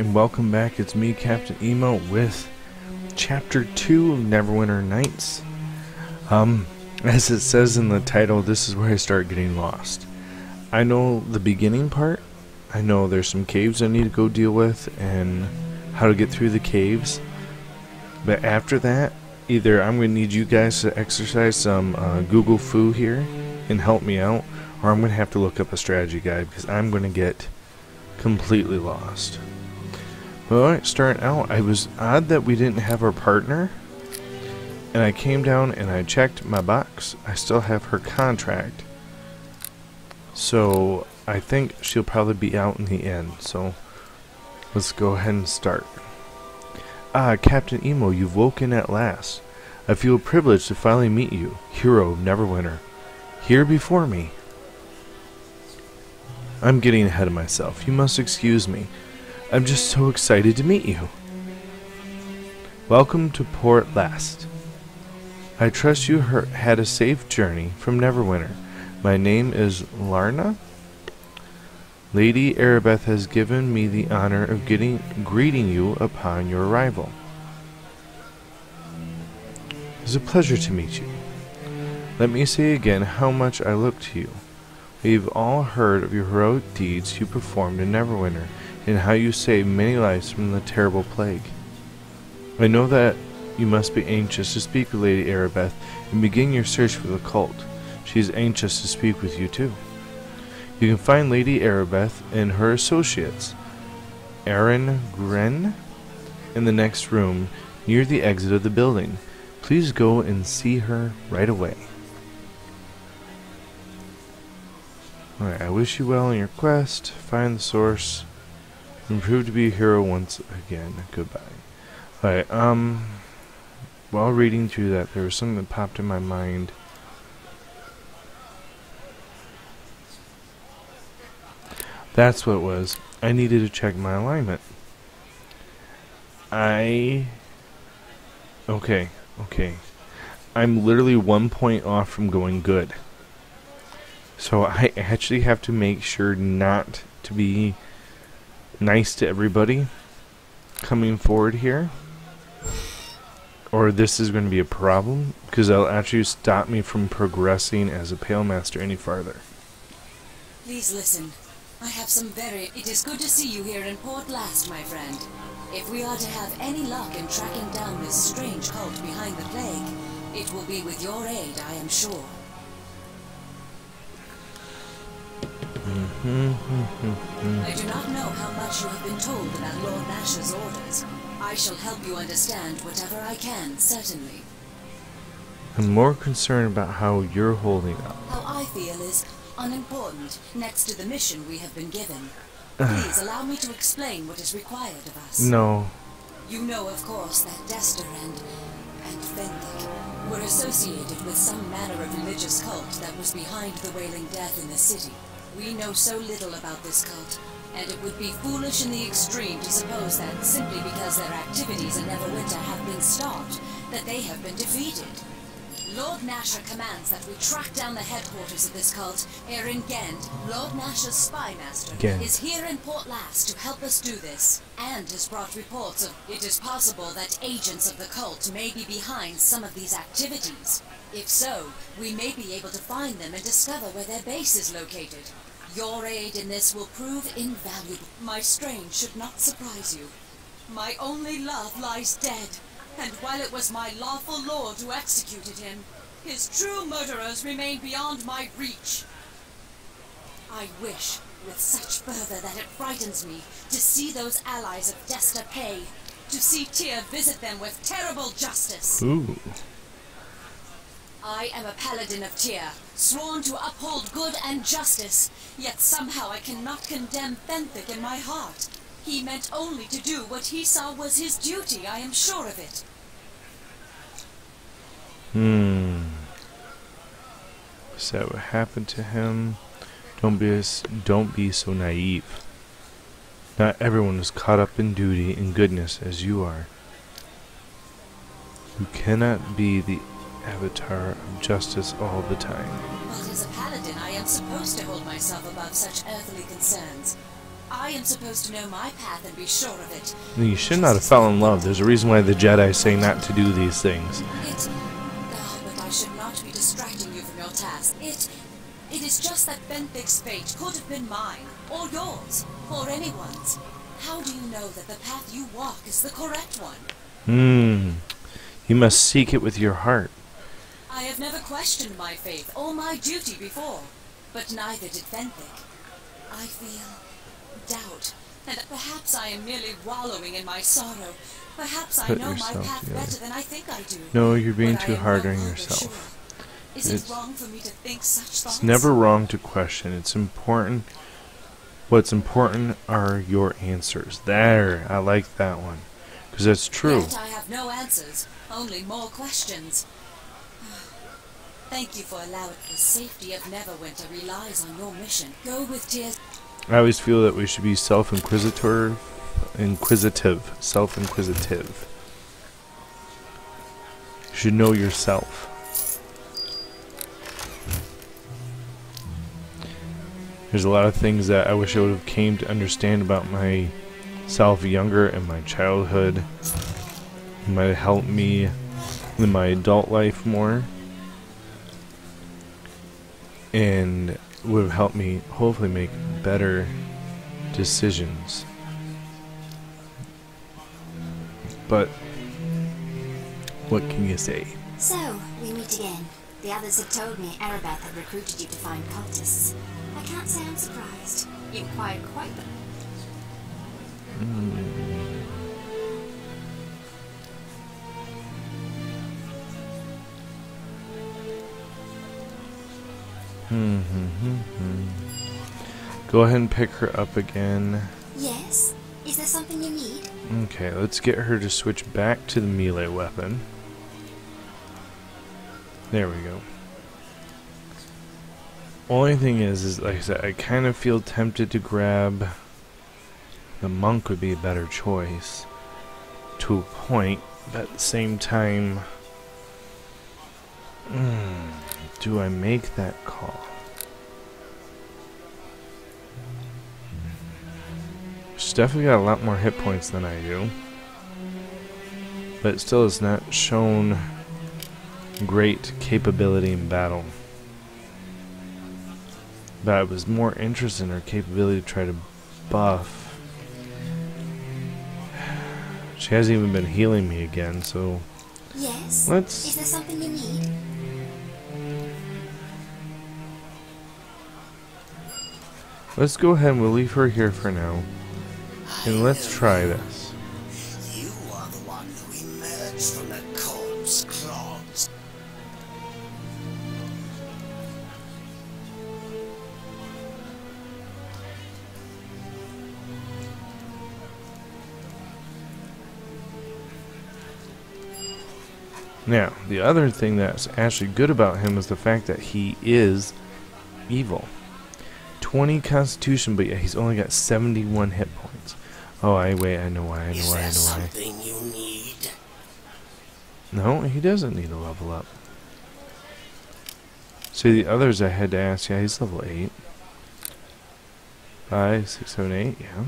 and welcome back. It's me, Captain Emo, with Chapter 2 of NeverWinter Nights. As it says in the title, this is where I start getting lost. I know the beginning part. I know there's some caves I need to go deal with and how to get through the caves. But after that, either I'm going to need you guys to exercise some Google Foo here and help me out, or I'm going to have to look up a strategy guide because I'm going to get completely lost. Well, alright, starting out, I was odd that we didn't have our partner, and I came down and I checked my box. I still have her contract, so I think she'll probably be out in the end. So let's go ahead and start. Ah, Captain Emo, you've woken at last. I feel privileged to finally meet you, hero of NeverWinter. Here before me. I'm getting ahead of myself. You must excuse me. I'm just so excited to meet you. Welcome to Port Last. I trust you had a safe journey from NeverWinter. My name is Larna. Lady Arabeth has given me the honor of greeting you upon your arrival. It's a pleasure to meet you. Let me say again how much I look to you. We've all heard of your heroic deeds you performed in NeverWinter, and how you saved many lives from the terrible plague. I know that you must be anxious to speak with Lady Arabeth and begin your search for the cult. She is anxious to speak with you too. You can find Lady Arabeth and her associates, Aaron Gren, in the next room near the exit of the building. Please go and see her right away. Alright, I wish you well in your quest. Find the source and prove to be a hero once again. Goodbye. Alright, while reading through that, there was something that popped in my mind. That's what it was. I needed to check my alignment. Okay. I'm literally 1 point off from going good. So I actually have to make sure not to be nice to everybody coming forward here, or this is going to be a problem, because it'll actually stop me from progressing as a Pale Master any farther. Please listen. I have It is good to see you here in Port Last, my friend. If we are to have any luck in tracking down this strange cult behind the plague, it will be with your aid, I am sure. I do not know how much you have been told about Lord Nash's orders. I shall help you understand whatever I can, certainly. I'm more concerned about how you're holding up. How I feel is unimportant next to the mission we have been given. Please allow me to explain what is required of us. No. You know, of course, that Dester and Fendick were associated with some manner of religious cult that was behind the Wailing Death in the city. We know so little about this cult, and it would be foolish in the extreme to suppose that simply because their activities in NeverWinter have been stopped, that they have been defeated. Lord Nasher commands that we track down the headquarters of this cult. Aaron Gend, Lord Nasher's spy master, is here in Port Last to help us do this, and has brought reports of it is possible that agents of the cult may be behind some of these activities. If so, we may be able to find them and discover where their base is located. Your aid in this will prove invaluable. My strain should not surprise you. My only love lies dead, and while it was my lawful lord who executed him, his true murderers remain beyond my reach. I wish, with such fervor that it frightens me, to see those allies of Desta pay, to see Tyr visit them with terrible justice. Ooh. I am a paladin of Tyr, sworn to uphold good and justice, yet somehow I cannot condemn Fenthic in my heart. He meant only to do what he saw was his duty, I am sure of it. Is that what happened to him? Don't be so naive. Not everyone is caught up in duty and goodness as you are. You cannot be the avatar of justice all the time. But as a paladin, I am supposed to hold myself above such earthly concerns. I am supposed to know my path and be sure of it. You should not have fallen in love. There's a reason why the Jedi say not to do these things. But I should not be distracting you from your task. It is just that Benthic's fate could have been mine, or yours, or anyone's. How do you know that the path you walk is the correct one? You must seek it with your heart. I have never questioned my faith or my duty before, but neither did Benthic. I feel doubt, and perhaps I am merely wallowing in my sorrow. Perhaps I know my path better than I think I do. No, you're being too hard on yourself. Is it wrong for me to think such thoughts? It's never wrong to question. It's important. What's important are your answers. There, I like that one. Because that's true. Yet I have no answers, only more questions. Thank you for allowing the safety of NeverWinter relies on your mission. Go with tears. I always feel that we should be self-inquisitive. Self-inquisitive. You should know yourself. There's a lot of things that I wish I would have came to understand about myself younger in my childhood. It might have helped me in my adult life more. And would have helped me hopefully make better decisions. But what can you say? So, we meet again. The others had told me Arabeth had recruited you to find cultists. I can't say I'm surprised. You inquired quite the... Go ahead and pick her up again. Yes? Is there something you need? Okay, let's get her to switch back to the melee weapon. There we go. Only thing is like I said, I kind of feel tempted to grab the monk. Would be a better choice to a point, but at the same time, do I make that call? She's definitely got a lot more hit points than I do, but still has not shown great capability in battle. But I was more interested in her capability to try to buff. She hasn't even been healing me again, so yes. Is there something you need? Let's go ahead and we'll leave her here for now. And let's try this. You are the one who emerged from the corpse claws. Now, the other thing that's actually good about him is the fact that he is evil. 20 constitution, but yeah, he's only got 71 hit points. Oh, I know why. Is there something you need? No, he doesn't need to level up. See, the others I had to ask, yeah, he's level 8. 5, 6, 7, 8, yeah.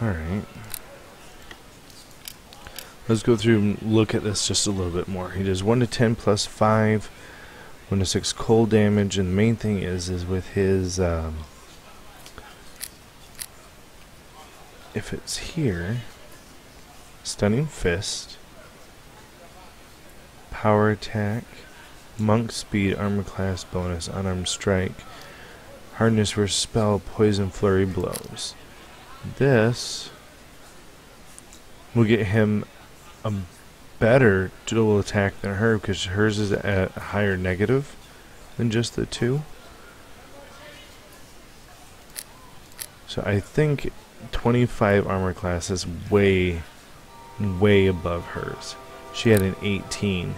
Alright. Let's go through and look at this just a little bit more. He does 1 to 10 plus 5, 1 to 6 cold damage, and the main thing is with his, if it's here, stunning fist, power attack, monk speed, armor class bonus, unarmed strike, hardness for spell, poison flurry blows. This will get him a better dual attack than her, because hers is at a higher negative than just the 2. So I think 25 armor class is way above hers. She had an 18.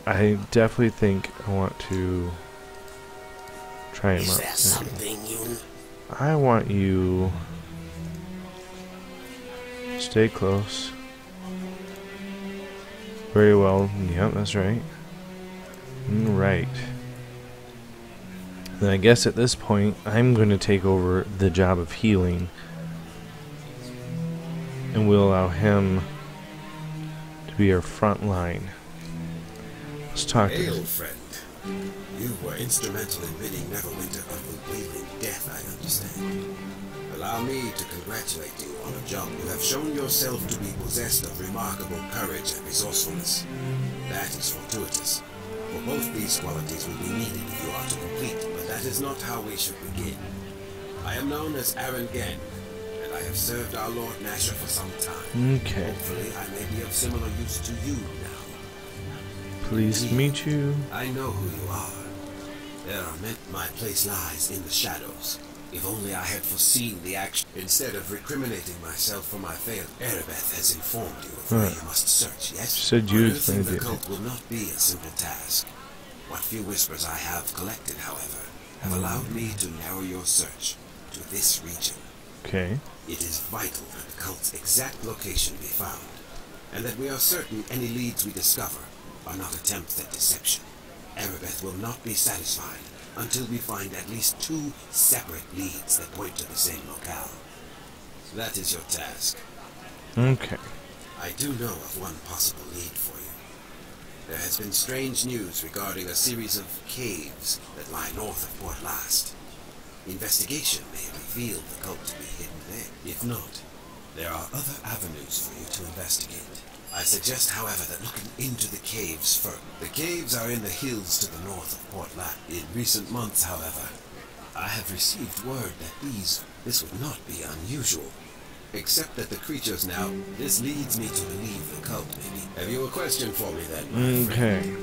I definitely think I want to try him Is up. there something you... I want you... Stay close. Very well. Yep, that's right. Right. Then I guess at this point, I'm going to take over the job of healing. And we'll allow him to be our front line. Let's talk to Hail, him. friend. You were instrumental in ridding NeverWinter of the wailing death, I understand. Allow me to congratulate you on a job. You have shown yourself to be possessed of remarkable courage and resourcefulness. That is fortuitous. For both these qualities will be needed if you are to complete, but that is not how we should begin. I am known as Aaron Genn, and I have served our Lord Nasher for some time. Okay. Hopefully I may be of similar use to you now. Pleased to meet you. I know who you are. There are meant my place lies in the shadows. If only I had foreseen the action. Instead of recriminating myself for my failure, Erebeth has informed you of where you must search, yes? Said you Unearthing the explained it. cult will not be a simple task. What few whispers I have collected, however, have allowed me to narrow your search to this region. Okay. It is vital that the cult's exact location be found, and that we are certain any leads we discover are not attempts at deception. Erebeth will not be satisfied until we find at least 2 separate leads that point to the same locale. That is your task. Okay. I do know of one possible lead for you. There has been strange news regarding a series of caves that lie north of Port Last. Investigation may reveal the cult to be hidden there. If not, there are other avenues for you to investigate. I suggest, however, that looking into the caves first. The caves are in the hills to the north of Port Last. In recent months, however, I have received word that this would not be unusual. Except that the creatures now, this leads me to believe the cult, maybe. Have you a question for me then, my friend? Okay.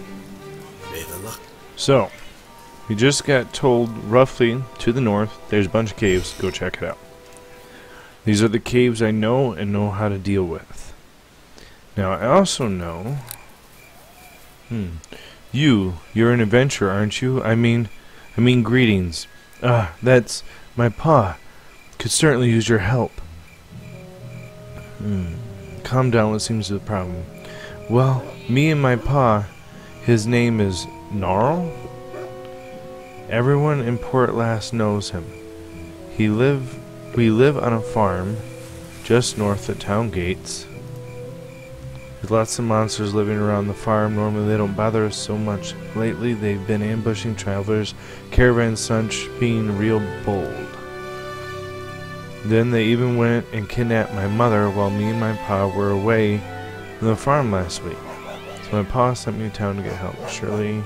May the luck. So, we just got told roughly to the north, there's a bunch of caves. Go check it out. These are the caves I know and know how to deal with. Now, I also know... You're an adventurer, aren't you? I mean, greetings. That's my pa. Could certainly use your help. Calm down, what seems to be the problem? Well, me and my pa, his name is Gnarl? Everyone in Port Last knows him. We live on a farm just north of town gates. There's lots of monsters living around the farm. Normally they don't bother us so much. Lately they've been ambushing travelers, caravans, such, being real bold. Then they even went and kidnapped my mother while me and my pa were away from the farm last week. So my pa sent me to town to get help. Surely,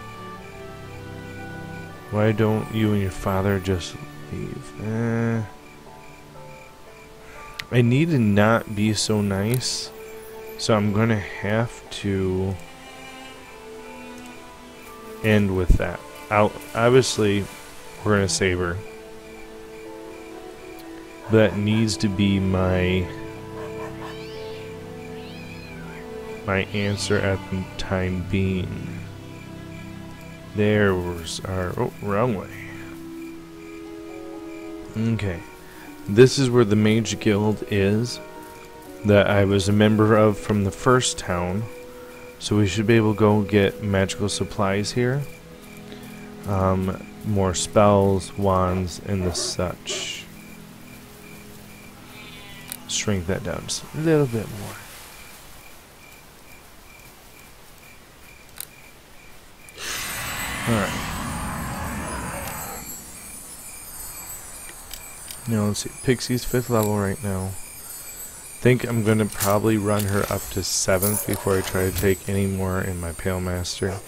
why don't you and your father just leave? I need to not be so nice. So I'm going to have to end with that. Obviously, we're going to save her. That needs to be my answer at the time being. There was our... Oh, wrong way. Okay. This is where the Mage Guild is. That I was a member of from the first town. So we should be able to go get magical supplies here. More spells, wands, and the such. Shrink that down just a little bit more. Alright. Now let's see. Pixie's 5th level right now. Think I'm going to probably run her up to 7th before I try to take any more in my Pale Master.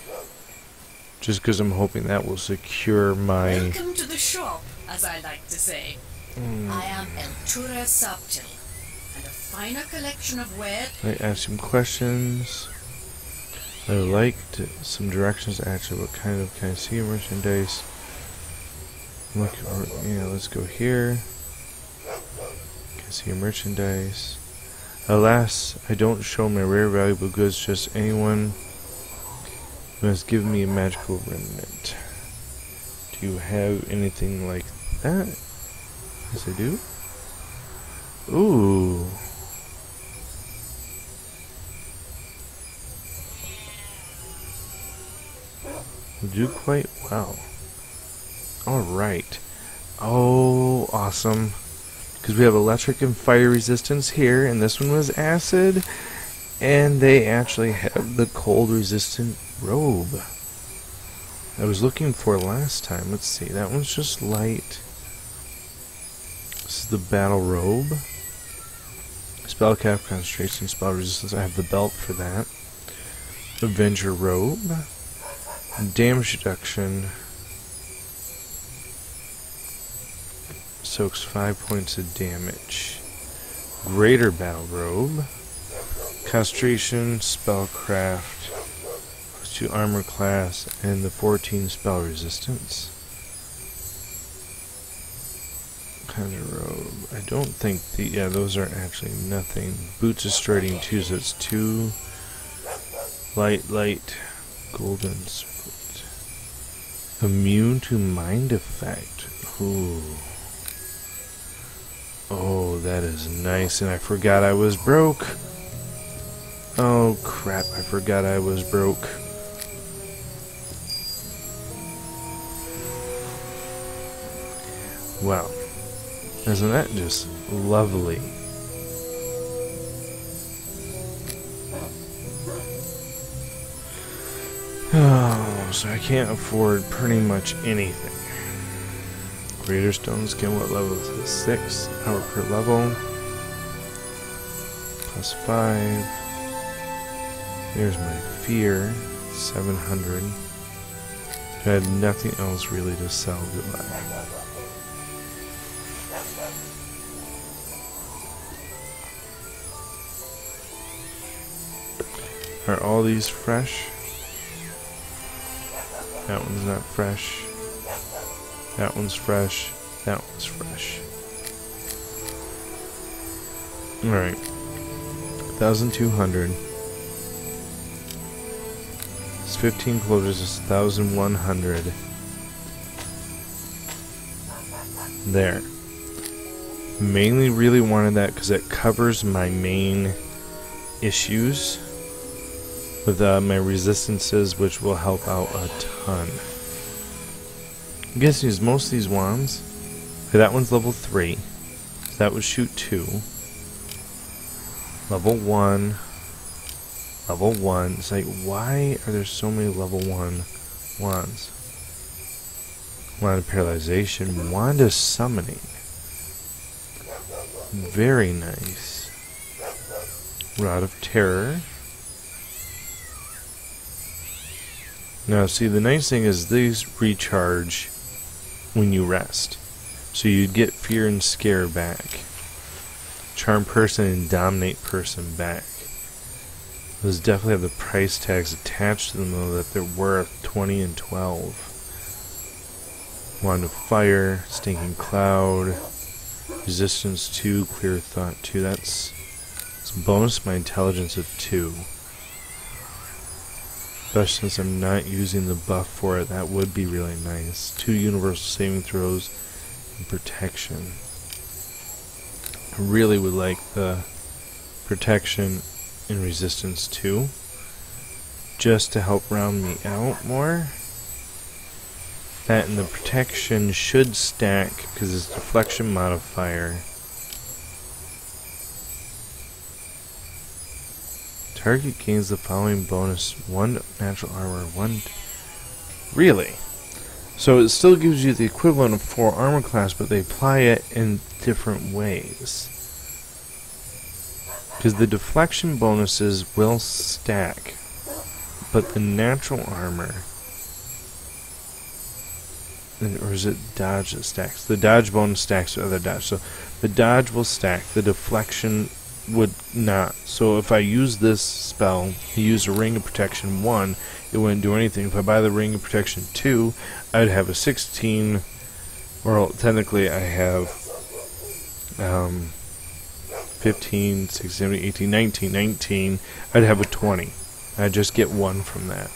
Just because I'm hoping that will secure my... Welcome to the shop, as I like to say. I am Eltura Subtil, and a finer collection of ware... I ask some questions. I would like some directions actually. What kind of... Can I see your merchandise? Look, yeah, let's go here. Can I see your merchandise? Alas, I don't show my rare valuable goods, just anyone who has given me a magical remnant. Do you have anything like that? Yes, I do. Ooh. You do quite well. Alright. Oh, awesome. Because we have electric and fire resistance here, and this one was acid. And they actually have the cold resistant robe I was looking for last time. Let's see, that one's just light. This is the battle robe. Spell cap, concentration, spell resistance. I have the belt for that. Avenger robe. Damage reduction. Soaks 5 points of damage. Greater battle robe. Concentration, spellcraft. +2 armor class, and the 14 spell resistance. Kind of robe. I don't think yeah, those are actually nothing. Boots of striding 2, so it's 2 light, golden circlet. Immune to mind effect. Ooh. Oh, that is nice, and I forgot I was broke. Oh crap, I forgot I was broke. Wow. Isn't that just lovely? Oh, so I can't afford pretty much anything. Greater stone skin, what level is this? 6 power per level. +5. There's my fear. 700. I had nothing else really to sell. Goodbye. Are all these fresh? That one's not fresh. That one's fresh. That one's fresh. Alright. 1,200. It's 15 closures, it's 1,100. There. Mainly really wanted that because it covers my main issues with my resistances, which will help out a ton. I'm guessing use most of these wands. Okay, that one's level 3. So that would shoot 2. Level 1. Level 1. It's like, why are there so many level 1 wands? Wand of Paralyzation. Wand of Summoning. Very nice. Rod of Terror. Now, see, the nice thing is these recharge when you rest. So you'd get Fear and Scare back. Charm Person and Dominate Person back. Those definitely have the price tags attached to them, though, that they're worth 20 and 12. Wand of Fire, Stinking Cloud, Resistance 2, Clear Thought 2. That's bonus my intelligence of 2. Especially since I'm not using the buff for it, that would be really nice. 2 universal saving throws and protection. I really would like the protection and resistance 2, just to help round me out more. That and the protection should stack because it's deflection modifier. Target gains the following bonus: 1 natural armor, 1... Really? So it still gives you the equivalent of 4 armor class, but they apply it in different ways. Because the deflection bonuses will stack, but the natural armor... Or is it dodge that stacks? The dodge bonus stacks with other dodge. So the dodge will stack, the deflection would not. So if I use this spell, I use a Ring of Protection 1, it wouldn't do anything. If I buy the Ring of Protection 2, I'd have a 16, well, technically I have 15, 16, 17, 18, 19, 19, I'd have a 20. I'd just get 1 from that.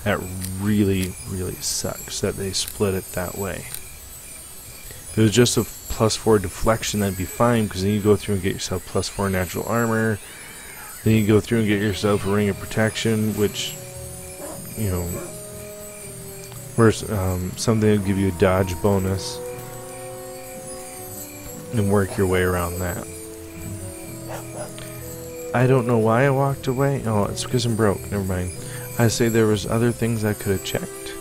That really, really sucks that they split it that way. If it was just a +4 deflection, that'd be fine, because then you go through and get yourself +4 natural armor. Then you go through and get yourself a Ring of Protection, which, you know, Or something will give you a dodge bonus. And work your way around that. I don't know why I walked away. Oh, it's because I'm broke. Never mind. I say there was other things I could have checked.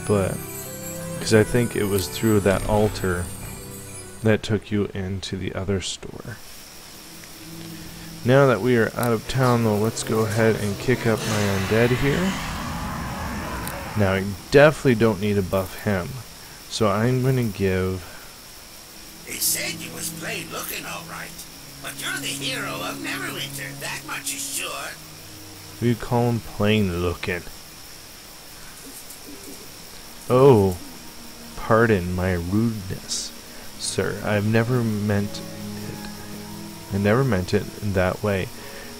But, because I think it was through that altar that took you into the other store. Now that we are out of town, though, let's go ahead and kick up my undead here. Now, I definitely don't need to buff him. So I'm going to give... They said you was plain looking all right, but you're the hero of NeverWinter, that much is sure. We call him plain looking. Oh, pardon my rudeness, sir. I've never meant it. I never meant it in that way.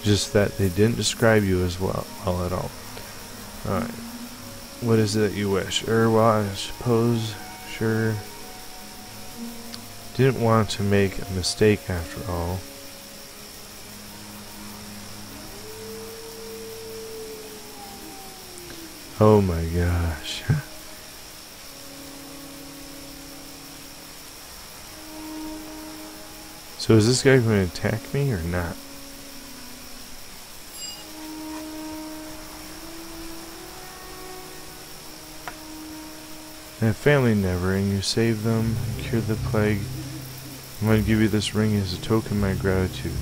Just that they didn't describe you as well at all. Alright. What is it that you wish? Well, I suppose, sure. Didn't want to make a mistake after all. Oh my gosh. So is this guy going to attack me or not? I have family never, and you save them, cure the plague. I'm going to give you this ring as a token of my gratitude.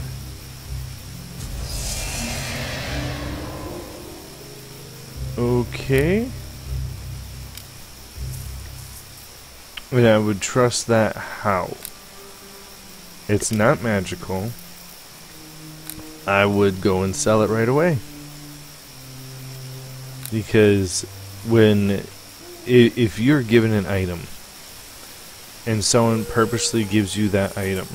Okay. And I would trust that how? It's not magical. I would go and sell it right away. Because when... if you're given an item and someone purposely gives you that item,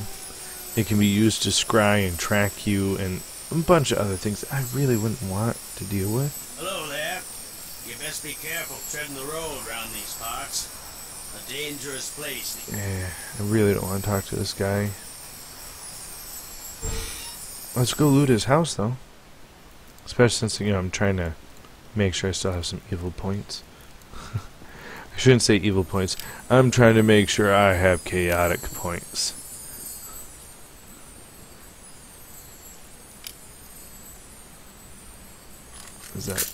it can be used to scry and track you and a bunch of other things I really wouldn't want to deal with. Hello there. You best be careful treading the road around these parts. A dangerous place. Yeah, I really don't want to talk to this guy. Let's go loot his house though. Especially since, I'm trying to make sure I still have some evil points. I shouldn't say evil points. I'm trying to make sure I have chaotic points. Is that...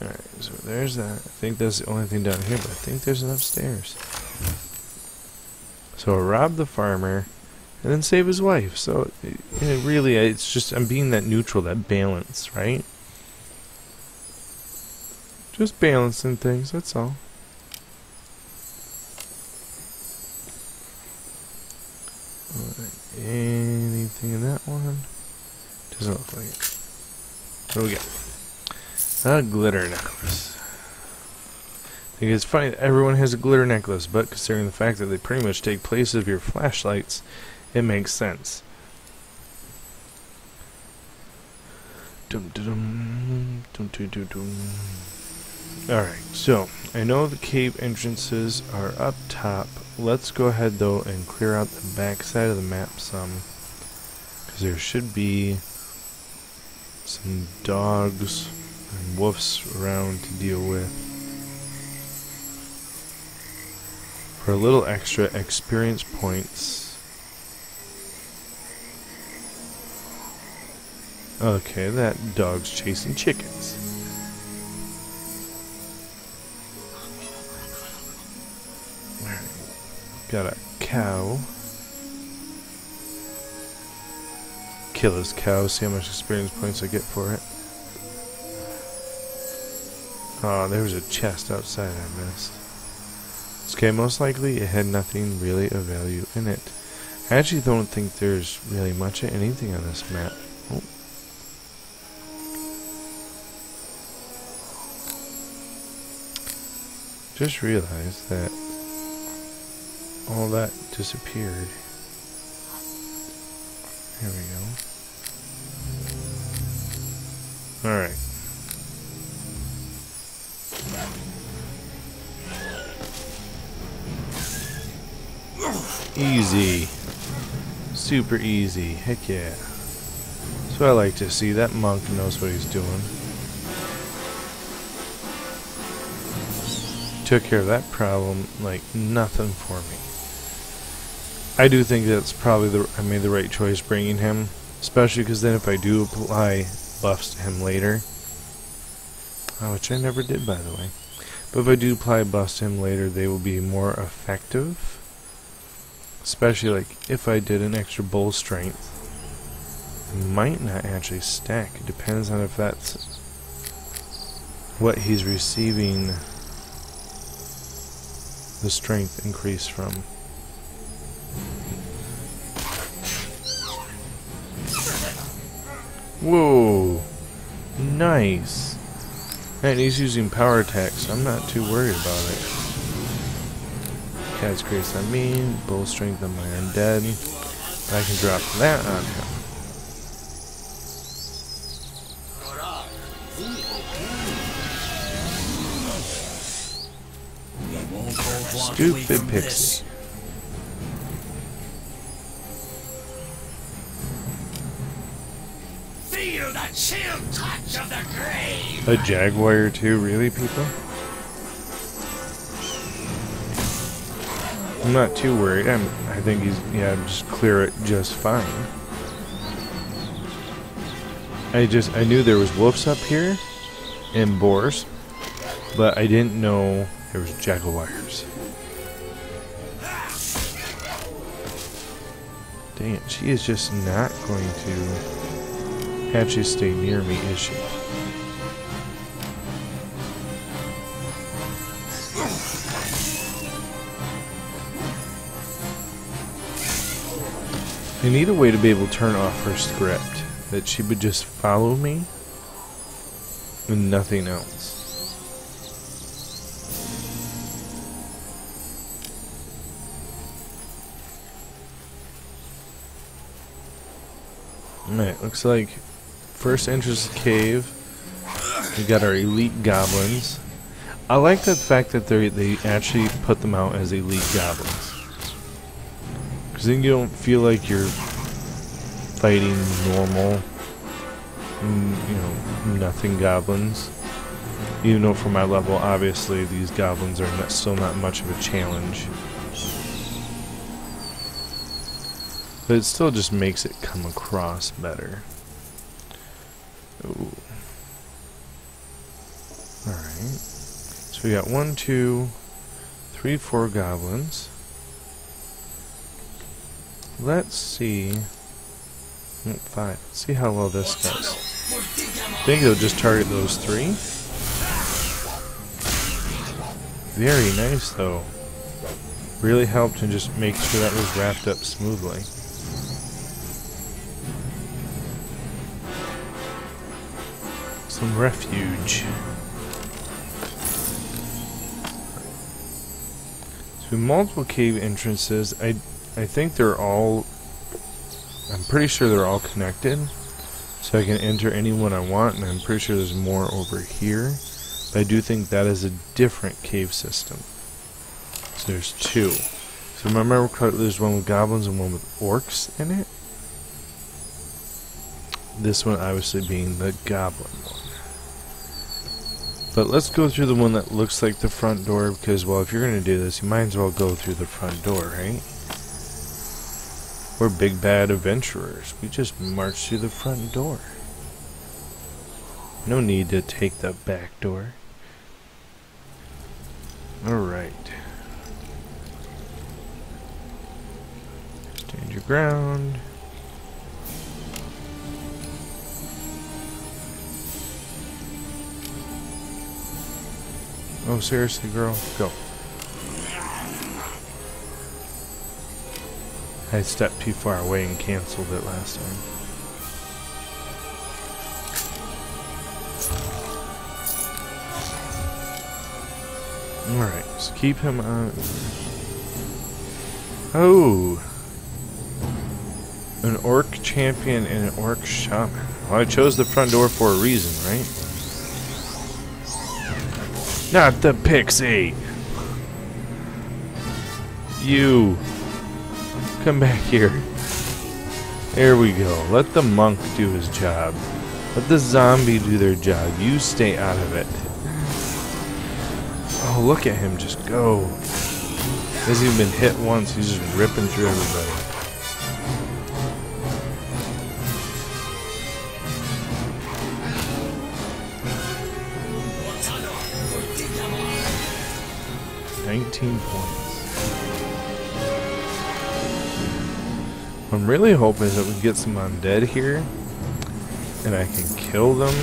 Alright, so there's that. I think that's the only thing down here, but I think there's an upstairs. So rob the farmer, and then save his wife. So, really, it's just, I'm being that neutral, that balance, right? Just balancing things, that's all. Anything in that one? Doesn't look like it. What do we got? A glitter necklace. I think it's funny that everyone has a glitter necklace, but considering the fact that they pretty much take place of your flashlights, it makes sense. Alright, so I know the cave entrances are up top. Let's go ahead though and clear out the back side of the map some, because there should be some dogs and wolves around to deal with. For a little extra experience points. Okay, that dog's chasing chickens. Got a cow. Kill this cow, see how much experience points I get for it. Oh, there was a chest outside I missed. Okay, most likely it had nothing really of value in it. I actually don't think there's really much of anything on this map. Oh. Just realized that all that disappeared. There we go. Alright. Easy. Super easy. Heck yeah. That's what I like to see. That monk knows what he's doing. took care of that problem like nothing for me. I do think that's probably I made the right choice bringing him, especially because then if I do apply buffs to him later, which I never did by the way, but if I do apply buffs to him later, they will be more effective. Especially like if I did an extra bull strength, it might not actually stack. It depends on if that's what he's receiving the strength increase from. Whoa, nice. And he's using power attack, so I'm not too worried about it. Cat's grace on me, bull strength on my undead. I can drop that on him. Stupid pixie. Feel the chill touch of the grave. A jaguar too, really, people? I'm not too worried. I think he's, yeah, just clear it just fine. I knew there was wolves up here and boars, but I didn't know there was jaguars. Dang it, she is just not going to actually stay near me, is she? I need a way to be able to turn off her script, that she would just follow me and nothing else. Alright, looks like first entrance cave. We got our elite goblins. I like the fact that they actually put them out as elite goblins. Because then you don't feel like you're fighting normal, you know, nothing goblins. Even though for my level, obviously, these goblins are still not much of a challenge. But it still just makes it come across better. Ooh. Alright. So we got 1, 2, 3, 4 goblins. Let's see. 5. Let's see how well this does. I think it'll just target those 3. Very nice though. Really helped in just making sure that was wrapped up smoothly. Some refuge. So multiple cave entrances. I think they're all, I'm pretty sure they're all connected, so I can enter any one I want, and I'm pretty sure there's more over here, but I do think that is a different cave system. So there's 2. So remember, there's one with goblins and one with orcs in it. This one obviously being the goblin one. But let's go through the one that looks like the front door, because, well, if you're going to do this, you might as well go through the front door, right? We're big bad adventurers. We just march through the front door. No need to take the back door. Alright. Stand your ground. Oh, seriously, girl? Go. I stepped too far away and canceled it last time. Alright, so keep him on. Oh! An orc champion and an orc shaman. Well, I chose the front door for a reason, right? Not the pixie! You! Come back here. There we go. Let the monk do his job. Let the zombie do their job. You stay out of it. Oh, look at him just go. Hasn't even been hit once. He's just ripping through everybody. $19 points. What I'm really hoping is that we get some undead here, and I can kill them,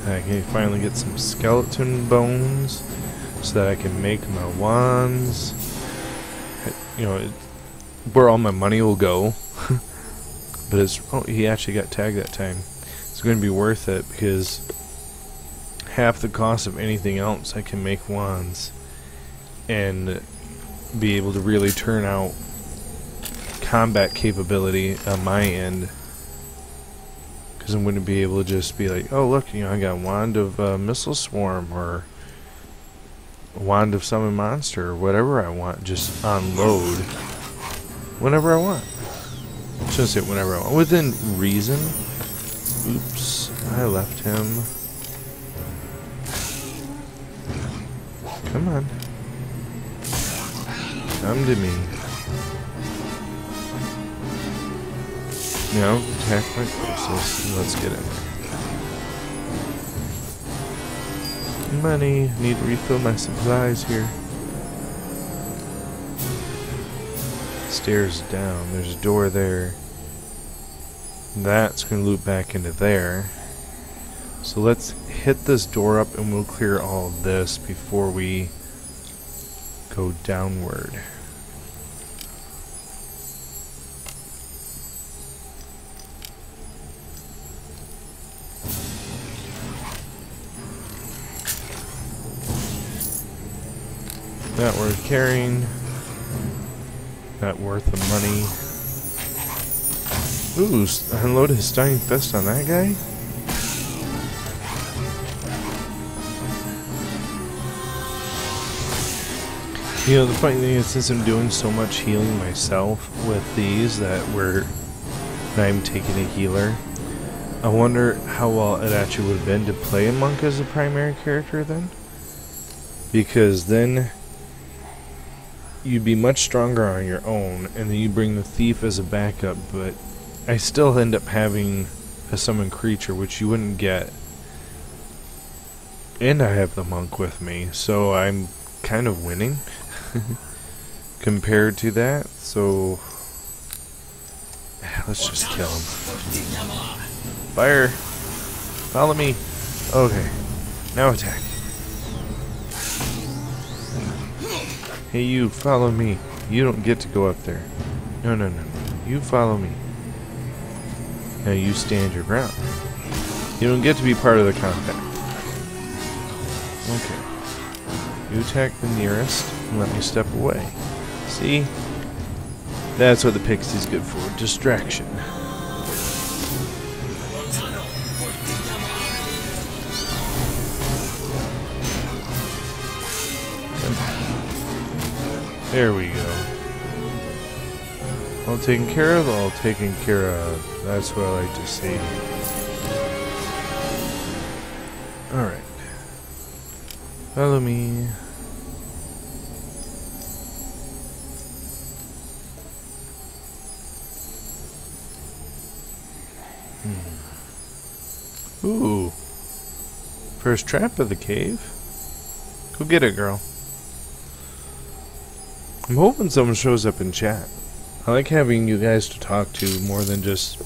and I can finally get some skeleton bones, so that I can make my wands. You know, where all my money will go. But it's, oh, he actually got tagged that time. It's going to be worth it because half the cost of anything else I can make wands and be able to really turn out combat capability on my end, because I'm going to be able to just be like, oh look, you know, I got wand of missile swarm or wand of summon monster or whatever I want, just unload whenever I want. I shouldn't say whenever I want, within reason. Oops, I left him. Come on. Come to me. Now, attack my closest, and let's get in there. Money. Need to refill my supplies here. Stairs down. There's a door there. That's going to loop back into there. So let's hit this door up and we'll clear all of this before we go downward. Not worth carrying. Not worth the money. Ooh, unload his stunning fist on that guy? You know, the funny thing is, since I'm doing so much healing myself with these, that I'm taking a healer, I wonder how well it actually would have been to play a monk as a primary character then. Because then you'd be much stronger on your own, and then you bring the thief as a backup, but I still end up having a summoned creature, which you wouldn't get. And I have the monk with me, so I'm kind of winning compared to that. So let's just kill him. Fire! Follow me! Okay, now attack. Hey you, follow me. You don't get to go up there. No, no, no, no. You follow me. Now you stand your ground. You don't get to be part of the combat. Okay. You attack the nearest and let me step away. See? That's what the pixie's good for. Distraction. There we go. All taken care of, all taken care of. That's what I like to see. Alright. Follow me. Ooh. First trap of the cave. Go get it, girl. I'm hoping someone shows up in chat. I like having you guys to talk to more than just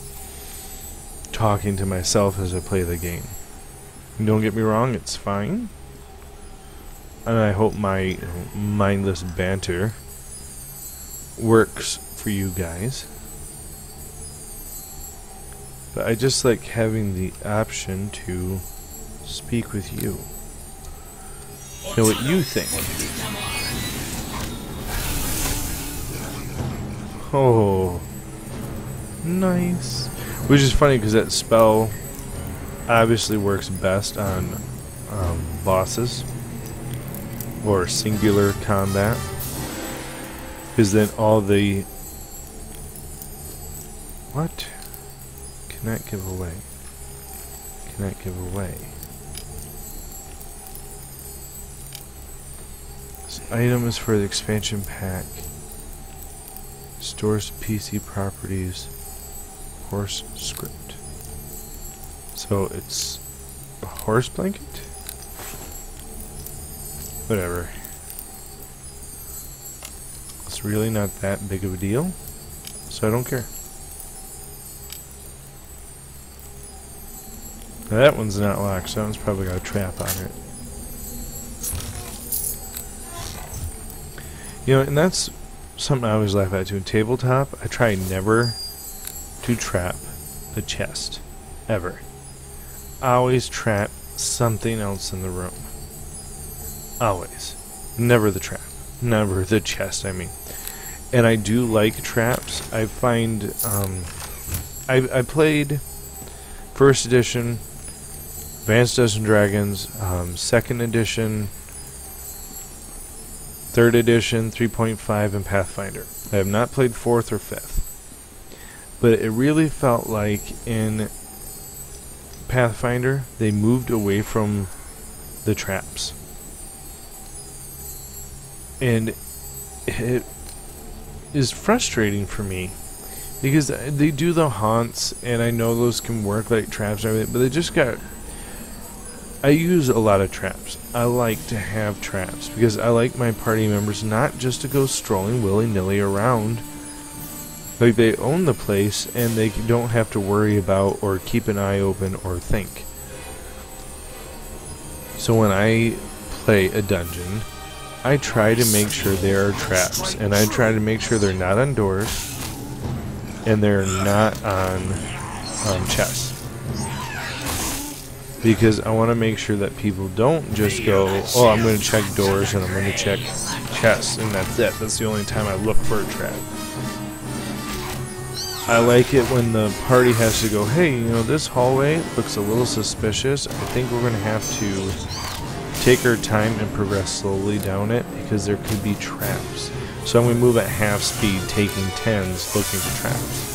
talking to myself as I play the game. Don't get me wrong, it's fine. And I hope my mindless banter works for you guys. But I just like having the option to speak with you. Know what you think. Oh, nice. Which is funny because that spell obviously works best on bosses or singular combat, because then all the what cannot give away, cannot give away. item is for the expansion pack. Stores PC properties. Horse script. So it's a horse blanket? Whatever. It's really not that big of a deal, so I don't care. Now that one's not locked, so that one's probably got a trap on it. You know, and that's something I always laugh at too. In tabletop, I try never to trap a chest. Ever. I always trap something else in the room. Always. Never the trap. Never the chest, I mean. And I do like traps. I find, I played First Edition, Advanced Dungeons & Dragons, Second Edition, Third Edition, 3.5, and Pathfinder. I have not played 4th or 5th. But it really felt like in Pathfinder, they moved away from the traps. And it is frustrating for me. Because they do the haunts, and I know those can work like traps and everything, but they just got... I use a lot of traps. I like to have traps because I like my party members not just to go strolling willy-nilly around. Like, they own the place and they don't have to worry about or keep an eye open or think. So when I play a dungeon, I try to make sure there are traps, and I try to make sure they're not on doors and they're not on chests. Because I want to make sure that people don't just go, oh, I'm going to check doors and I'm going to check chests, and that's it. That's the only time I look for a trap. I like it when the party has to go, hey, you know, this hallway looks a little suspicious. I think we're going to have to take our time and progress slowly down it because there could be traps. So I'm going to move at half speed, taking 10s, looking for traps.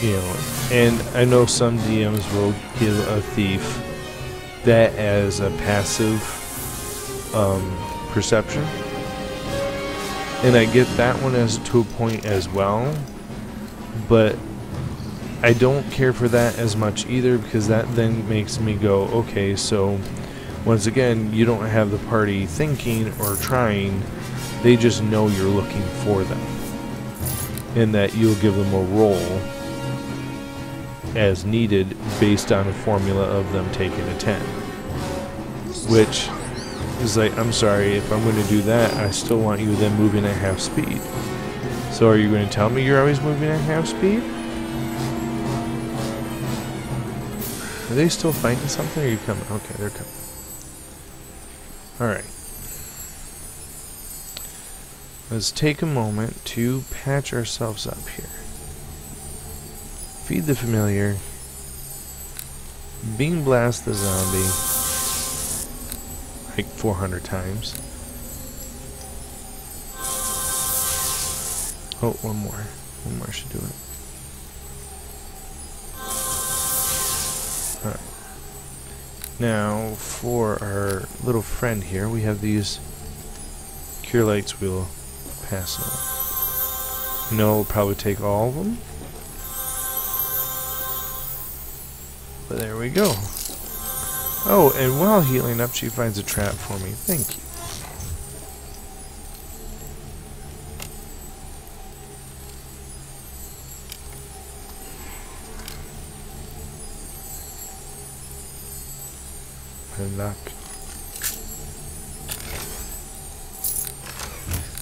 You know, and I know some DMs will give a thief that as a passive perception, and I get that one as to a point as well, but I don't care for that as much either, because that then makes me go, okay, so once again, you don't have the party thinking or trying, they just know you're looking for them, and that you'll give them a roll as needed based on a formula of them taking a 10. Which is like, I'm sorry, if I'm going to do that, I still want you then moving at half speed. So are you going to tell me you're always moving at half speed? Are they still fighting something, or are you coming? Okay, they're coming. Alright. Let's take a moment to patch ourselves up here. Feed the familiar. Beam blast the zombie. Like 400 times. Oh, one more. One more should do it. Alright. Now, for our little friend here, we have these cure lights we'll pass on. No, we'll probably take all of them. But there we go. Oh, and while healing up, she finds a trap for me. Thank you. And luck.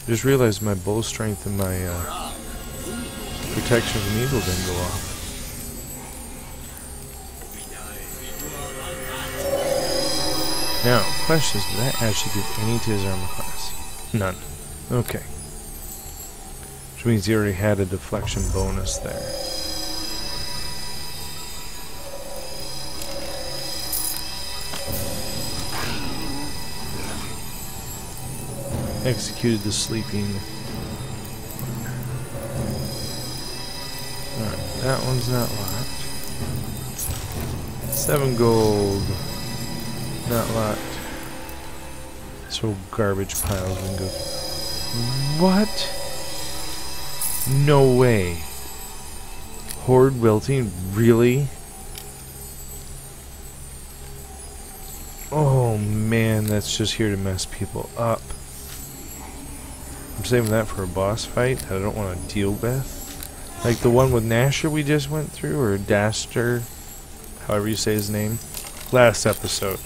Just realized my bow strength and my protection from evil didn't go off. Now, question is, did that actually give any to his armor class? None. Okay. Which means he already had a deflection bonus there. Executed the sleeping. Alright, that one's not locked. 7 gold. Not locked. This So garbage piles and go. What? No way. Horde wilting? Really? Oh man, that's just here to mess people up. I'm saving that for a boss fight that I don't want to deal with. Like the one with Nasher we just went through, or Daster, however you say his name, last episode.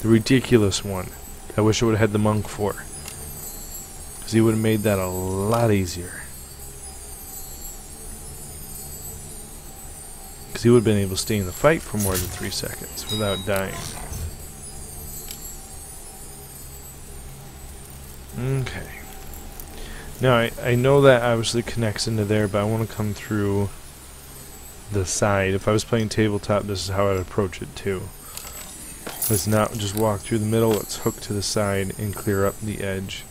The ridiculous one. I wish I would have had the monk for. Because he would have made that a lot easier. Because he would have been able to stay in the fight for more than 3 seconds without dying. Okay. Now, I know that obviously connects into there, but I want to come through the side. If I was playing tabletop, this is how I'd approach it too. Let's not just walk through the middle, let's hook to the side and clear up the edge.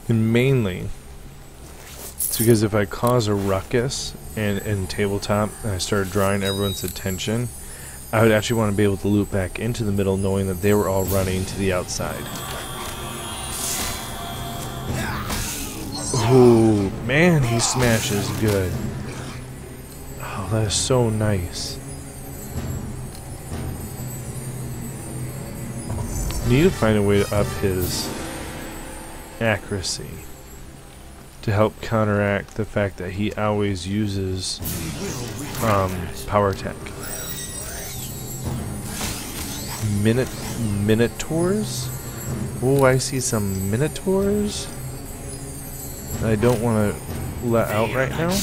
And mainly, it's because if I cause a ruckus in tabletop and I start drawing everyone's attention, I would actually want to be able to loop back into the middle knowing that they were all running to the outside. Oh, man, he smashes good. Oh, that is so nice. Need to find a way to up his accuracy to help counteract the fact that he always uses power attack. Minotaurs? Oh, I see some Minotaurs that I don't want to let out right now.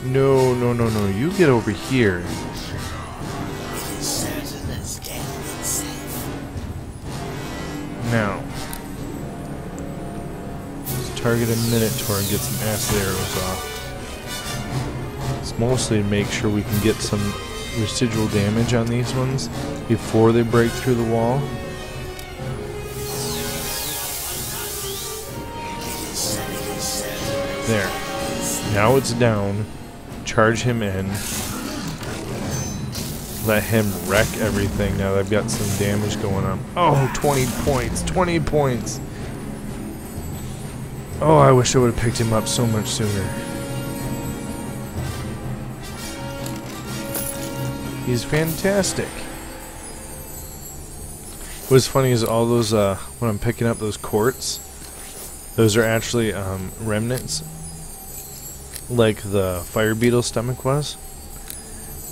No, no, no, no. You get over here. Now, let's target a Minotaur and get some acid arrows off. It's mostly to make sure we can get some residual damage on these ones before they break through the wall. There. Now it's down. Charge him in. Let him wreck everything now that I've got some damage going on. Oh, 20 points. 20 points. Oh, I wish I would have picked him up so much sooner. He's fantastic. What's funny is all those, when I'm picking up those quartz, those are actually remnants, like the fire beetle stomach was.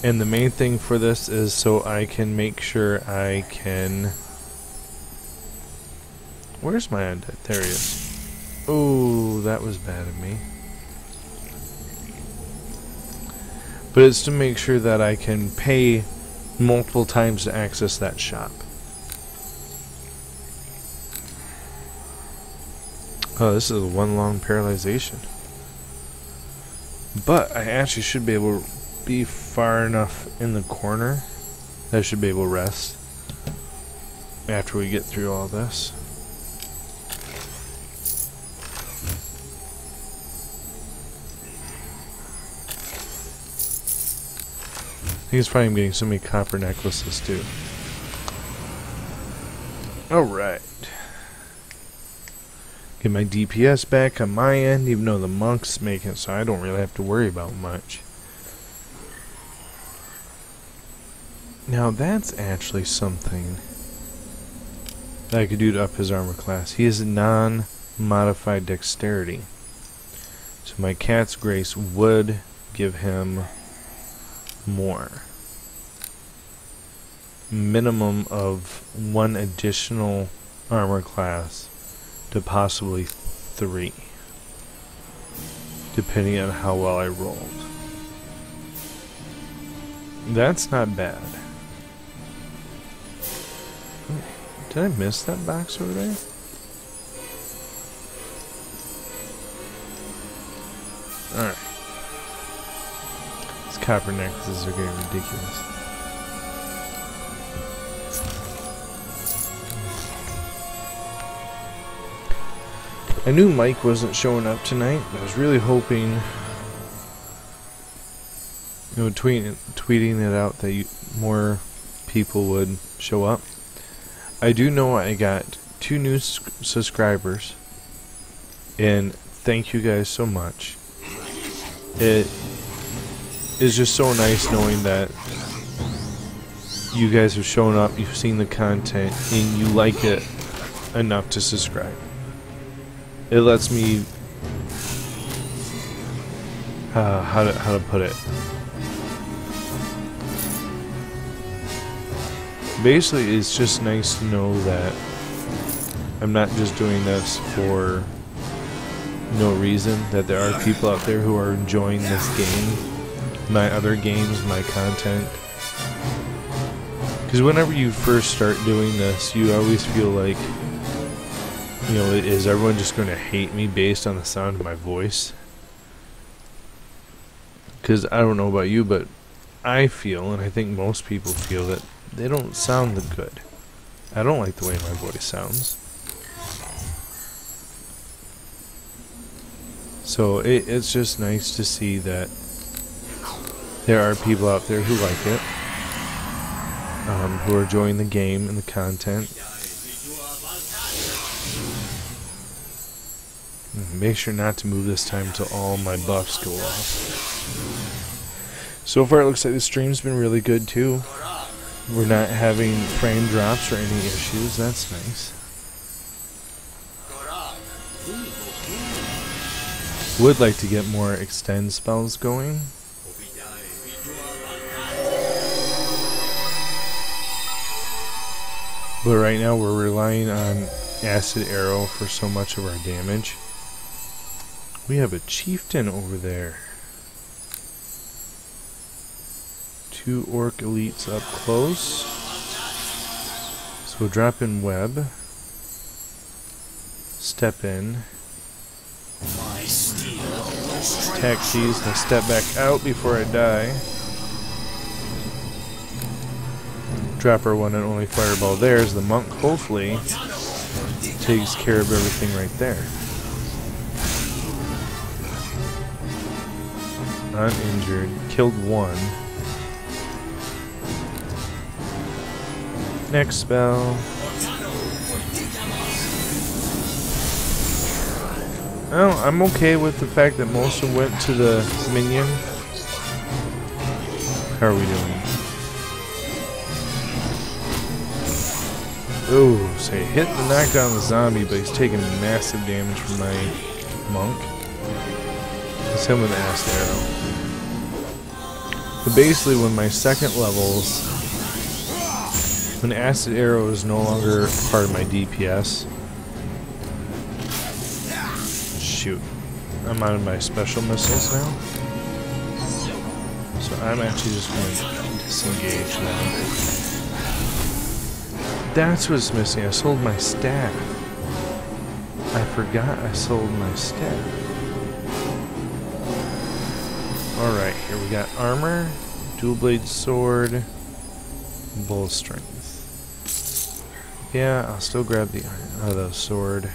And the main thing for this is so I can make sure I can... Where's my undead? There he is. Oh, that was bad of me. But it's to make sure that I can pay multiple times to access that shop. Oh, this is one long paralyzation. But I actually should be able to be far enough in the corner that I should be able to rest after we get through all this. I think it's funny I'm getting so many copper necklaces too. Alright. Get my DPS back on my end, even though the monk's making it so I don't really have to worry about much. Now that's actually something that I could do to up his armor class. He has a non-modified dexterity. So my cat's grace would give him more. Minimum of 1 additional armor class to possibly 3, depending on how well I rolled. That's not bad. Did I miss that box over there? Alright. These copper necklaces are getting ridiculous. I knew Mike wasn't showing up tonight, but I was really hoping, you know, tweeting it out that more people would show up. I do know I got 2 new subscribers, and thank you guys so much. It is just so nice knowing that you guys have shown up, you've seen the content, and you like it enough to subscribe. It lets me how to put it. Basically, it's just nice to know that I'm not just doing this for no reason, that there are people out there who are enjoying this game, my other games, my content. Because whenever you first start doing this, you always feel like, you know, is everyone just going to hate me based on the sound of my voice? Because I don't know about you, but I feel, and I think most people feel, that they don't sound good. I don't like the way my voice sounds. So it's just nice to see that there are people out there who like it, who are enjoying the game and the content. Make sure not to move this time until all my buffs go off. So far it looks like the stream's been really good too. We're not having frame drops or any issues. That's nice. Would like to get more extend spells going. But right now we're relying on acid arrow for so much of our damage. We have a chieftain over there. 2 orc elites up close. So we'll drop in web. Step in. Attack these. I'll step back out before I die. Drop our one and only fireball. There's the monk. Hopefully takes care of everything right there. Uninjured. Killed 1. Next spell. Oh, I'm okay with the fact that most of them went to the minion. How are we doing? Oh, so he hit the knockdown the zombie, but he's taking massive damage from my monk. Let's hit him with an acid arrow. But basically, when my second levels, when acid arrow is no longer part of my DPS. Shoot, I'm out of my special missiles now. So I'm actually just going to disengage now. That's what's missing. I sold my staff. I forgot I sold my staff. Alright, here we got armor, dual blade sword, bull strength. Yeah, I'll still grab the sword.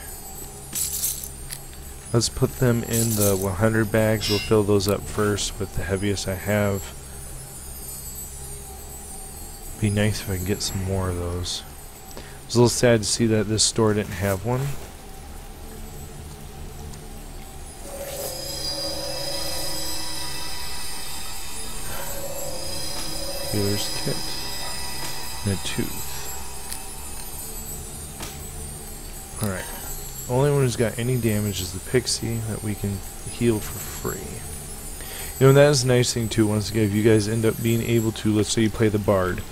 Let's put them in the 100 bags. We'll fill those up first with the heaviest I have. Be nice if I can get some more of those. It's a little sad to see that this store didn't have one. Healer's kit. And a tooth. Alright. Only one who's got any damage is the pixie that we can heal for free. You know, that is a nice thing too. Once again, if you guys end up being able to, let's say you play the bard.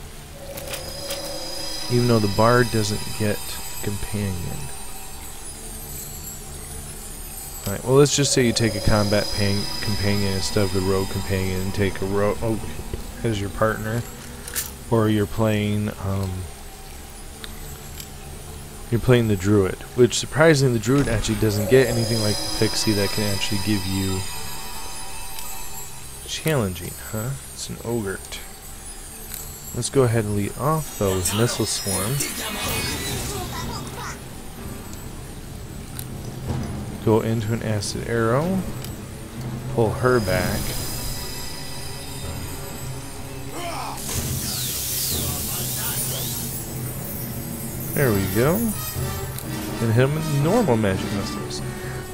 Even though the bard doesn't get companion. Alright, well let's just say you take a combat companion instead of the rogue companion and take a rogue as your partner. Or you're playing the druid, which surprisingly the druid actually doesn't get anything like the pixie that can actually give you challenging, huh? It's an ogre. Let's go ahead and lead off though with Missile Swarm. Go into an acid arrow. Pull her back. There we go. And hit him with normal magic missiles.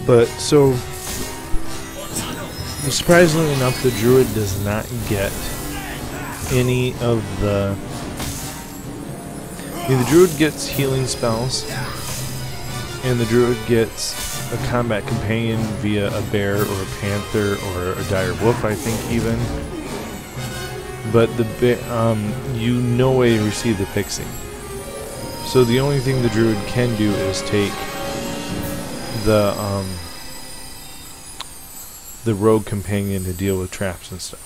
But, so, surprisingly enough, the druid does not get any of the... I mean, the druid gets healing spells, and the druid gets a combat companion via a bear or a panther or a dire wolf, I think, even. But you no way receive the pixie. So the only thing the druid can do is take the rogue companion to deal with traps and stuff.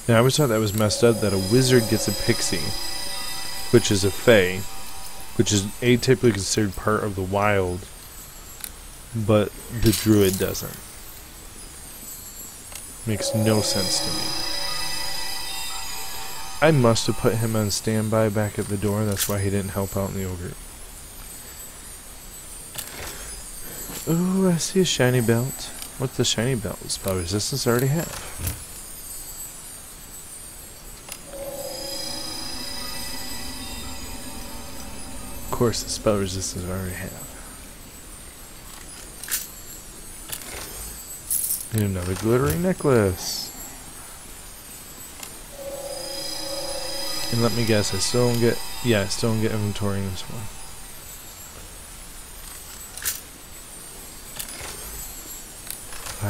Now I always thought that was messed up that a wizard gets a pixie, which is a fae, which is atypically considered part of the wild, but the druid doesn't. Makes no sense to me. I must have put him on standby back at the door, that's why he didn't help out in the ogre. Ooh, I see a shiny belt. What's the shiny belt? Spell resistance I already have. Of course, the spell resistance I already have. And another glittering necklace. And let me guess, I still don't get... Yeah, I still don't get inventory in this one.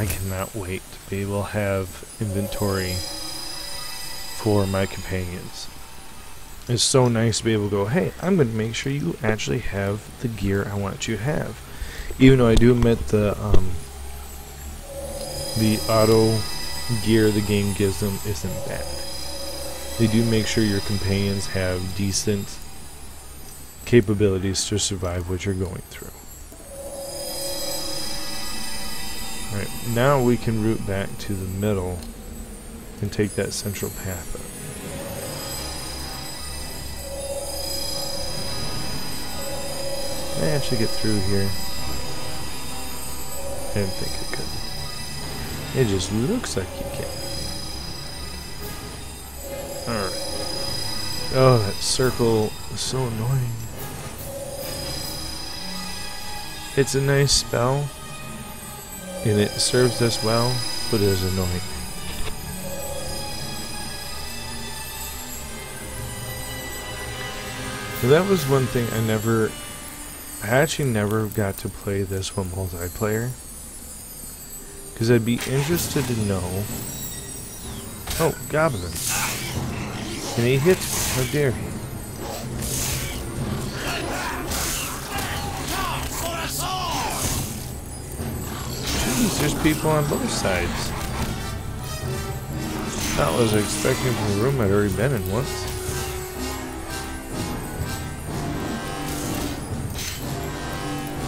I cannot wait to be able to have inventory for my companions. It's so nice to be able to go, hey, I'm going to make sure you actually have the gear I want you to have. Even though I do admit the auto gear the game gives them isn't bad. They do make sure your companions have decent capabilities to survive what you're going through. Alright, now we can route back to the middle and take that central path up. Can I actually get through here? I didn't think I could. It just looks like you can. Alright. Oh, that circle is so annoying. It's a nice spell, and it serves us well, but it is annoying. So that was one thing I actually never got to play this one multiplayer. Because I'd be interested to know... Oh, goblin. And he hit me. How dare he? Jeez, there's people on both sides. Not what I was expecting from the room I'd already been in once.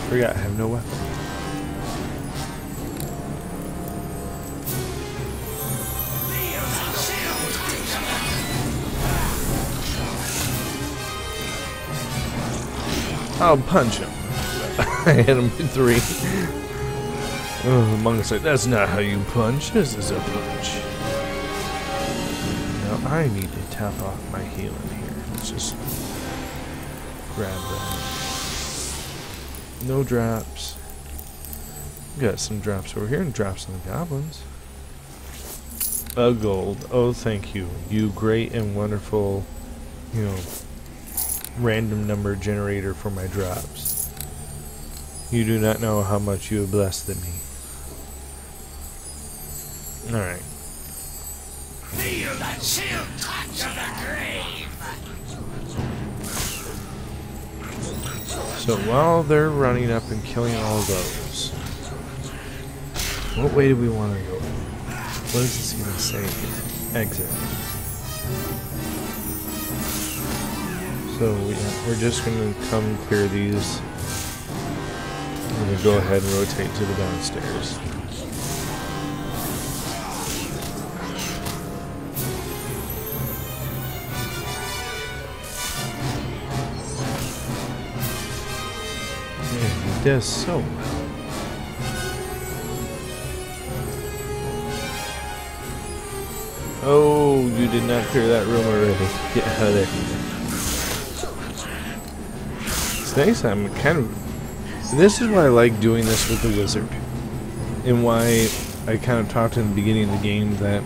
Forgot I have no weapon. I'll punch him. I hit him with 3. Oh, the monk's like, that's not how you punch. This is a punch. Now I need to tap off my healing here. Let's just grab that. No drops. Got some drops over here and drops on the goblins. A gold. Oh, thank you. You great and wonderful, you know, random number generator for my drops. You do not know how much you have blessed me. Alright. Feel the chill touch of the grave. So while they're running up and killing all those, what way do we want to go? What does this even say? Exit. So we're just going to come clear these. We're going to go ahead and rotate to the downstairs. Man, he does so well. Oh, you did not clear that room already. Get out of there. It's nice. I'm kind of... This is why I like doing this with the wizard. And why I kind of talked in the beginning of the game that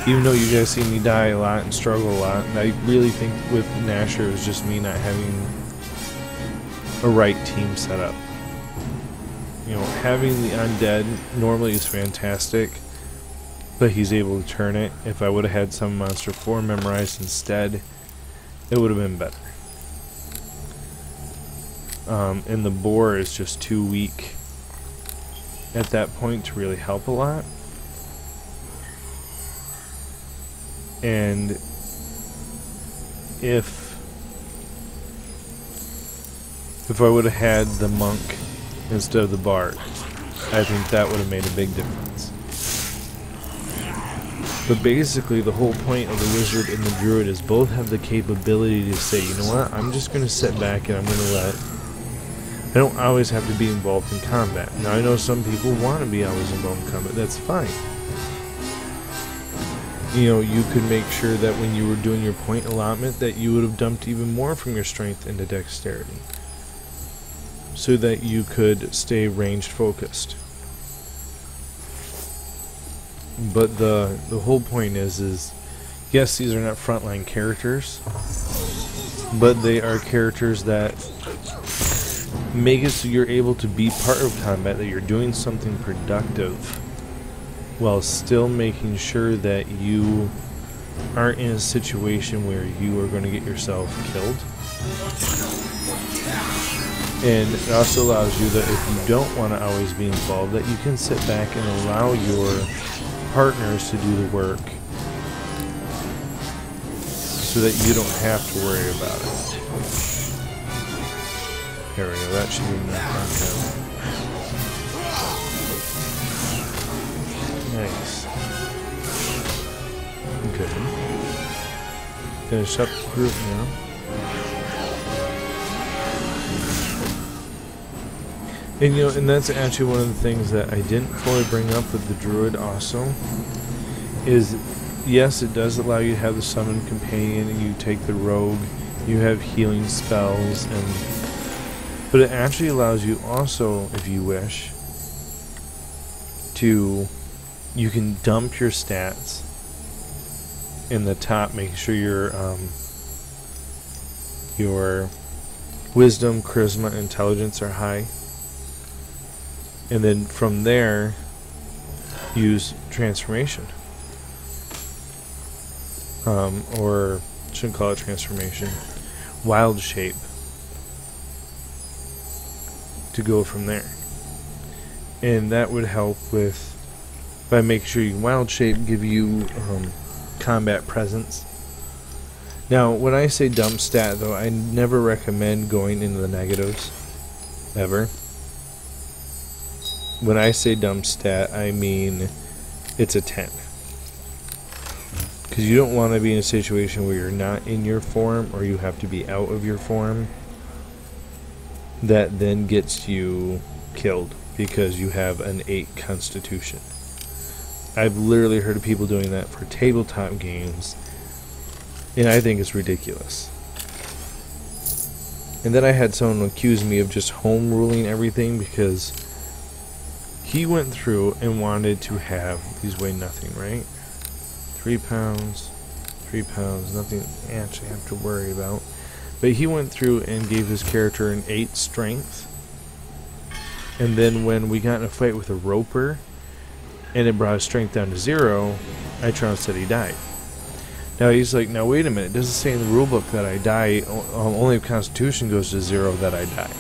even though you guys see me die a lot and struggle a lot, and I really think with Nasher it was just me not having a right team set up. You know, having the undead normally is fantastic, but he's able to turn it. If I would have had some Monster 4 memorized instead, it would have been better. And the boar is just too weak at that point to really help a lot. And if I would have had the monk instead of the bard, I think that would have made a big difference. But basically the whole point of the wizard and the druid is both have the capability to say, you know what, I'm just going to sit back and I'm going to let... I don't always have to be involved in combat. Now I know some people want to be always involved in combat, that's fine. You know, you could make sure that when you were doing your point allotment that you would have dumped even more from your strength into dexterity, so that you could stay ranged focused. But the whole point is yes, these are not frontline characters, but they are characters that make it so you're able to be part of combat, that you're doing something productive while still making sure that you aren't in a situation where you are going to get yourself killed. And it also allows you that if you don't want to always be involved, that you can sit back and allow your partners to do the work so that you don't have to worry about it. There we go, that should be enough content. Nice. Good. Finish up the group now. And you know, and that's actually one of the things that I didn't fully bring up with the druid also, is yes, it does allow you to have the summon companion and you take the rogue, you have healing spells, but it actually allows you also, if you wish, to, you can dump your stats in the top, making sure your wisdom, charisma, and intelligence are high. And then from there, use transformation. Or, shouldn't call it transformation, wild shape, to go from there. And that would help with, by making sure you can wild shape, give you combat presence. Now, when I say dump stat, though, I never recommend going into the negatives, ever. When I say dump stat, I mean it's a 10. Because you don't want to be in a situation where you're not in your form, or you have to be out of your form, that then gets you killed because you have an 8 constitution. I've literally heard of people doing that for tabletop games, and I think it's ridiculous. And then I had someone accuse me of just home ruling everything, because he went through and wanted to have, these weigh nothing, right? 3 pounds, 3 pounds, nothing I actually have to worry about. But he went through and gave his character an 8 strength. And then when we got in a fight with a roper, and it brought his strength down to 0, I trounced that he died. Now he's like, now wait a minute, it doesn't say in the rulebook that I die, only if Constitution goes to 0 that I die.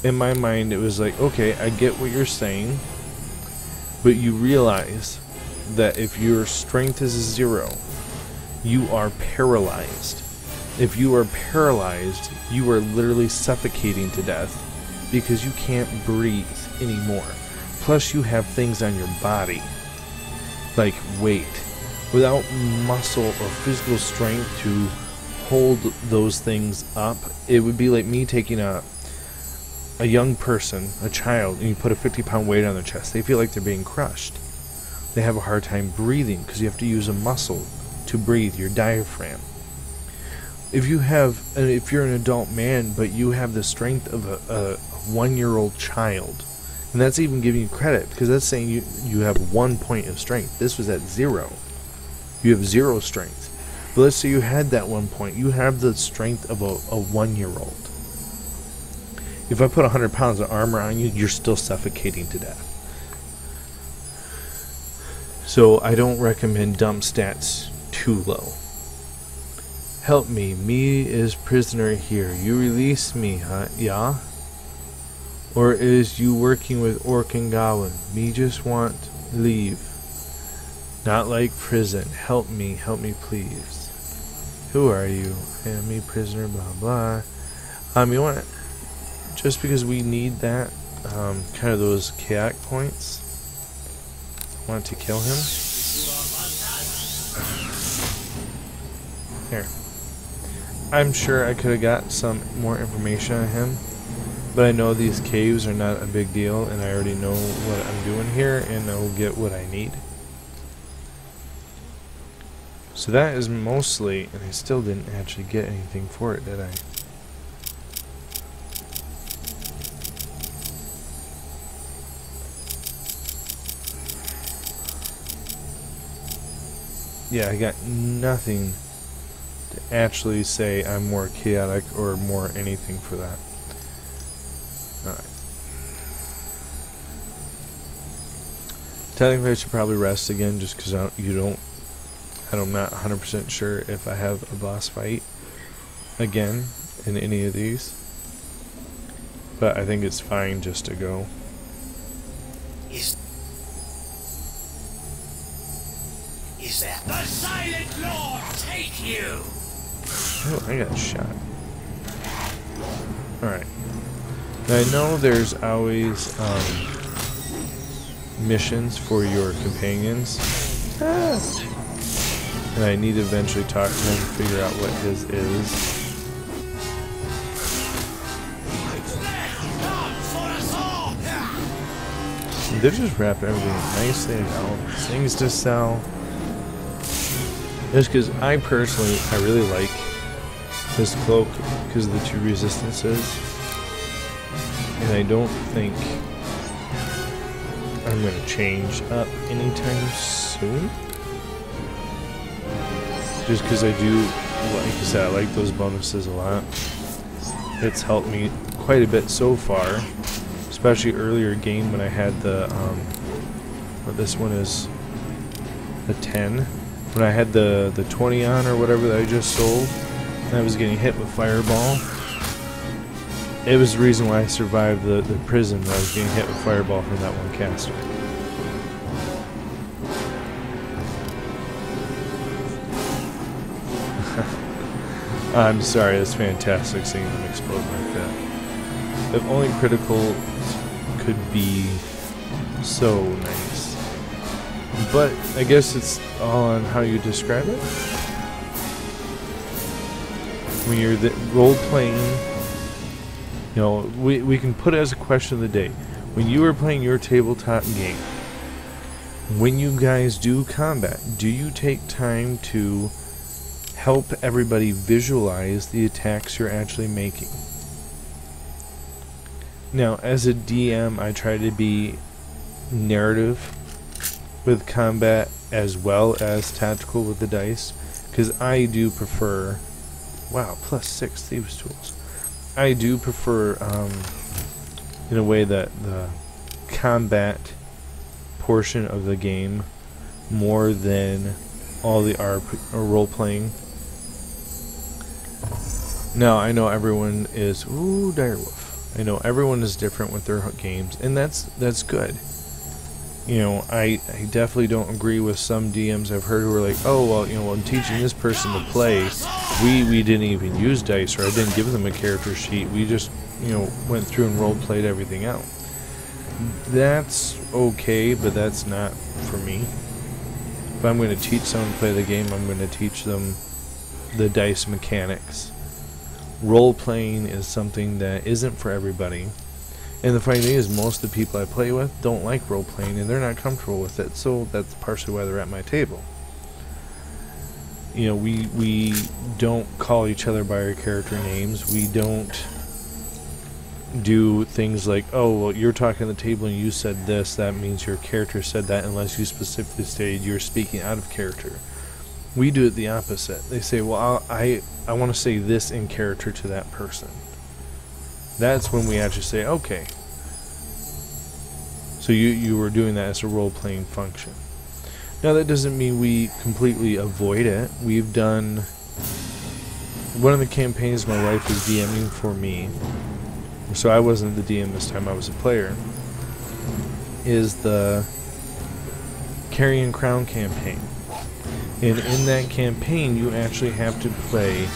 In my mind, it was like, okay, I get what you're saying, but you realize that if your strength is 0, you are paralyzed. If you are paralyzed, you are literally suffocating to death because you can't breathe anymore. Plus, you have things on your body, like weight. Without muscle or physical strength to hold those things up, it would be like me taking a young person, a child, and you put a 50-pound weight on their chest. They feel like they're being crushed. they have a hard time breathing because you have to use a muscle to breathe, your diaphragm. If you're an adult man, but you have the strength of a 1-year-old child, and that's even giving you credit, because that's saying you have 1 point of strength. This was at 0. You have 0 strength. But let's say you had that 1 point. You have the strength of a 1-year-old. If I put 100 pounds of armor on you, you're still suffocating to death. So I don't recommend dump stats too low. Help me. Me is prisoner here. You release me, huh? Yeah? Or is you working with orc and goblin? Me just want leave. Not like prison. Help me please. Who are you? I am me prisoner, blah blah. You want, just because we need that, kind of those chaotic points, I want to kill him. Here. I'm sure I could have got some more information on him, but I know these caves are not a big deal, and I already know what I'm doing here, and I will get what I need. So that is mostly, and I still didn't actually get anything for it, did I? Yeah, I got nothing to actually say I'm more chaotic or more anything for that. Alright. Technically I should probably rest again just because I'm not 100% sure if I have a boss fight again in any of these. But I think it's fine just to go. Is that the Silent Lord take you? Oh, I got shot. Alright. I know there's always missions for your companions. And I need to eventually talk to him and figure out what his is. They're just wrapping everything nicely and all things to sell. Just because I personally, I really like this cloak because of the 2 resistances. And I don't think I'm going to change up anytime soon. Just because I do, like I said, I like those bonuses a lot. It's helped me quite a bit so far. Especially earlier game when I had the, well, this one is the 10. When I had the 20 on or whatever that I just sold, and I was getting hit with fireball. It was the reason why I survived the prison, that I was getting hit with fireball from that one caster. I'm sorry, it's fantastic seeing them explode like that. If only critical could be so nice. But I guess it's all on how you describe it. When you're role-playing, you know, we can put it as a question of the day. When you are playing your tabletop game, when you guys do combat, do you take time to help everybody visualize the attacks you're actually making? Now, as a DM, I try to be narrative with combat as well as tactical with the dice, because I do prefer, wow, +6 thieves tools. I do prefer, in a way, that the combat portion of the game more than all the role-playing. Now, I know everyone is, ooh, direwolf. I know everyone is different with their games, and that's good. You know, I definitely don't agree with some DMs I've heard who are like, oh, well, you know, when teaching this person to play, we didn't even use dice, or I didn't give them a character sheet. We just, you know, went through and role-played everything out. That's okay, but that's not for me. If I'm going to teach someone to play the game, I'm going to teach them the dice mechanics. Role-playing is something that isn't for everybody. And the funny thing is, most of the people I play with don't like role-playing, and they're not comfortable with it, so that's partially why they're at my table. You know, we don't call each other by our character names. We don't do things like, oh, well, you're talking at the table and you said this, that means your character said that, unless you specifically stated you're speaking out of character. We do it the opposite. They say, well, I want to say this in character to that person. That's when we actually say, okay. So you were doing that as a role-playing function. Now that doesn't mean we completely avoid it. We've done... One of the campaigns my wife was DMing for me, so I wasn't the DM this time, I was a player, is the Carrion Crown campaign. And in that campaign, you actually have to play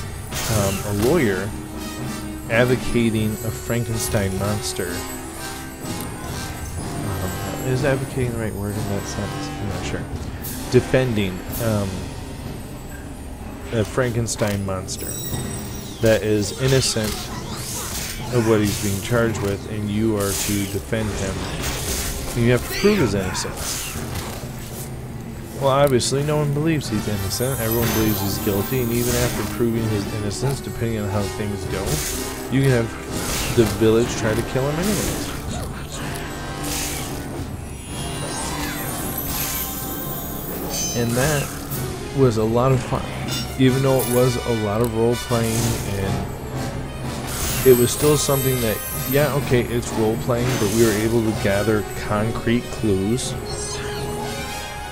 a lawyer advocating a Frankenstein monster. Is advocating the right word in that sense? I'm not sure. Defending a Frankenstein monster that is innocent of what he's being charged with, and you are to defend him. You have to prove his innocence. Well, obviously, no one believes he's innocent. Everyone believes he's guilty, and even after proving his innocence, depending on how things go, you can have the village try to kill him anyways. And that was a lot of fun. Even though it was a lot of role-playing, and it was still something that, yeah, okay, it's role-playing, but we were able to gather concrete clues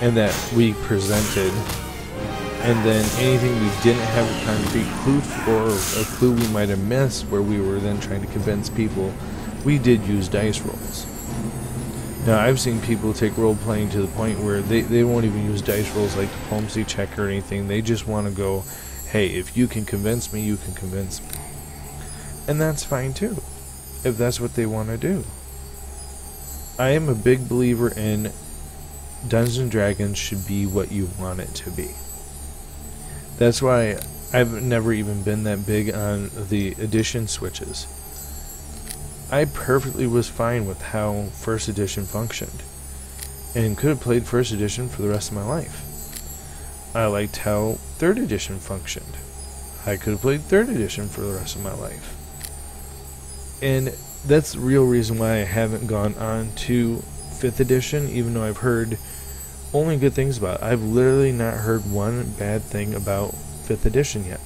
and that we presented, and then anything we didn't have a concrete clue for, or a clue we might have missed where we were then trying to convince people, we did use dice rolls. Now, I've seen people take role-playing to the point where they won't even use dice rolls like diplomacy check or anything. They just want to go, hey, if you can convince me, you can convince me. And that's fine too, if that's what they want to do. I am a big believer in Dungeons & Dragons should be what you want it to be. That's why I've never even been that big on the edition switches. I perfectly was fine with how first edition functioned, and could have played first edition for the rest of my life. I liked how third edition functioned. I could have played third edition for the rest of my life. And that's the real reason why I haven't gone on to 5th edition, even though I've heard only good things about it. I've literally not heard one bad thing about 5th edition yet.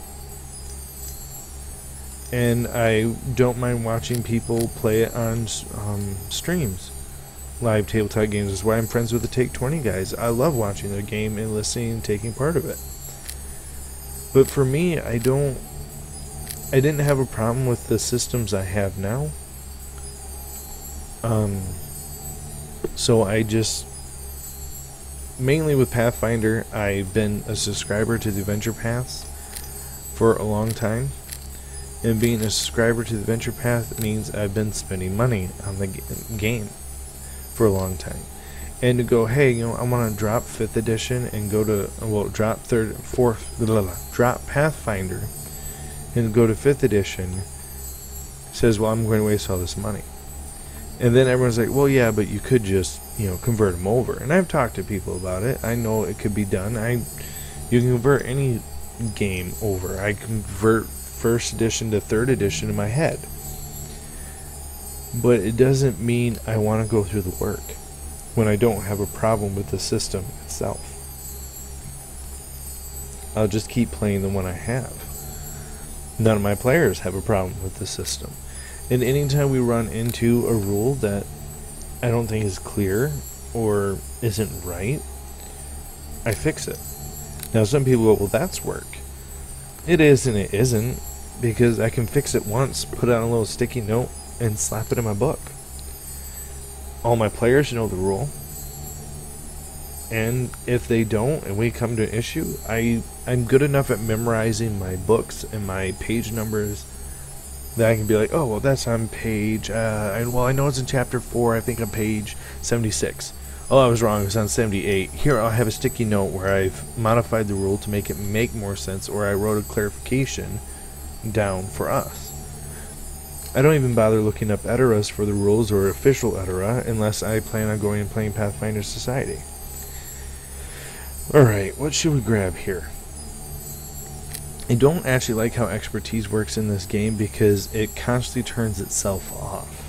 And I don't mind watching people play it on streams. Live tabletop games is why I'm friends with the Take 20 guys. I love watching their game and listening and taking part of it. But for me, I didn't have a problem with the systems I have now. So I just, mainly with Pathfinder, I've been a subscriber to the Adventure Paths for a long time. And being a subscriber to the Adventure Path means I've been spending money on the game for a long time. And to go, hey, you know, I want to drop 5th edition and go to, well, drop drop Pathfinder and go to 5th edition, says, well, I'm going to waste all this money. And then everyone's like, well, yeah, but you could just, you know, convert them over. And I've talked to people about it. I know it could be done. You can convert any game over. I convert 1st edition to 3rd edition in my head. But it doesn't mean I want to go through the work when I don't have a problem with the system itself. I'll just keep playing the one I have. None of my players have a problem with the system. And anytime we run into a rule that I don't think is clear or isn't right, I fix it. Now some people go, well, that's work. It is and it isn't, because I can fix it once, put it on a little sticky note, and slap it in my book. All my players know the rule, and if they don't and we come to an issue, I'm good enough at memorizing my books and my page numbers that I can be like, oh, well, that's on page, well, I know it's in chapter 4, I think on page 76. Oh, I was wrong, it was on 78. Here, I'll have a sticky note where I've modified the rule to make it make more sense, or I wrote a clarification down for us. I don't even bother looking up Eteras for the rules or official Etera unless I plan on going and playing Pathfinder Society. Alright, what should we grab here? I don't actually like how expertise works in this game because it constantly turns itself off.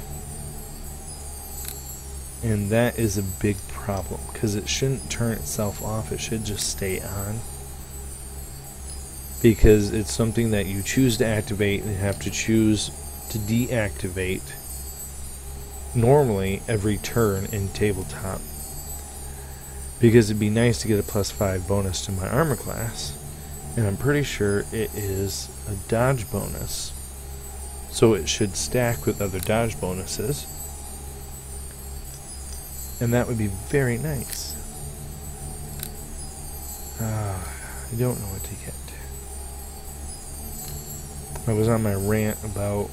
And that is a big problem because it shouldn't turn itself off, it should just stay on. Because it's something that you choose to activate and have to choose to deactivate normally every turn in tabletop. Because it'd be nice to get a +5 bonus to my armor class. And I'm pretty sure it is a dodge bonus. So it should stack with other dodge bonuses. And that would be very nice. I don't know what to get. I was on my rant about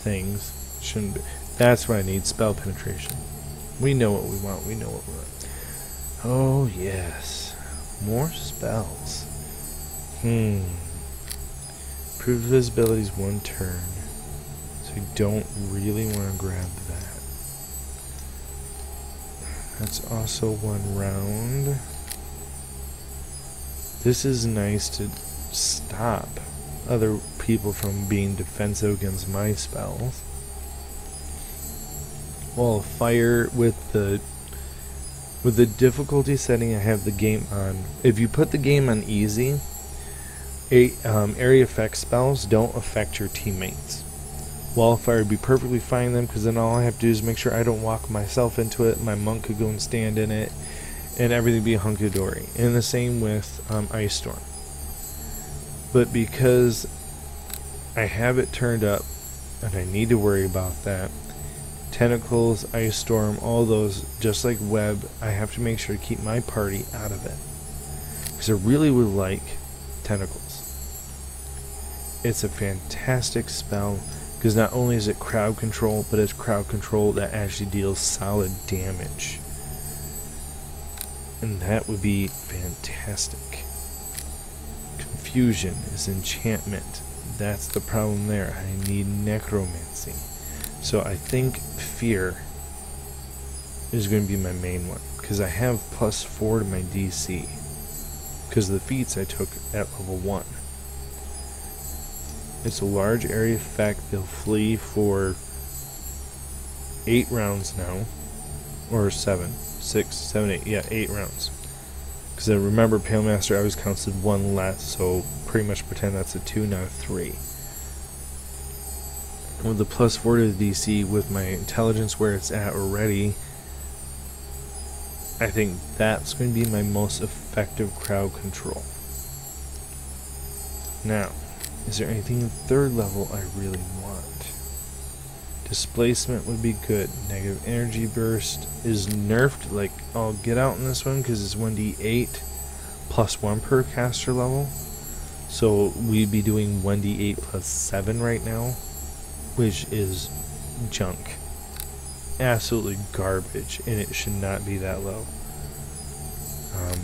things. Shouldn't be. That's what I need, spell penetration. We know what we want, we know what we want. Oh yes. More spells. Improved visibility is 1 turn. So I don't really want to grab that. That's also 1 round. This is nice to stop other people from being defensive against my spells. Wall of Fire with the difficulty setting I have the game on. If you put the game on easy, area effect spells don't affect your teammates. Wall of Fire would be perfectly fine then, because then all I have to do is make sure I don't walk myself into it. My monk could go and stand in it, and everything be hunky-dory. And the same with Ice Storm. But because I have it turned up, and I need to worry about that, Tentacles, Ice Storm, all those, just like Web, I have to make sure to keep my party out of it. Because I really would like Tentacles. It's a fantastic spell, because not only is it crowd control, but it's crowd control that actually deals solid damage. And that would be fantastic. Confusion is enchantment. That's the problem there. I need necromancy. So I think fear is going to be my main one, because I have +4 to my DC because of the feats I took at level 1. It's a large area effect. They'll flee for 8 rounds now, or 7, 6, 7, 8, yeah, 8 rounds. Because I remember Pale Master always counts as 1 less, so pretty much pretend that's a 2, not a 3. With the +4 to the DC, with my intelligence where it's at already, I think that's going to be my most effective crowd control. Now, is there anything in 3rd level I really want? Displacement would be good. Negative energy burst is nerfed, like I'll get out in this one because it's 1d8 +1 per caster level. So we'd be doing 1d8 +7 right now, which is junk. Absolutely garbage, and it should not be that low.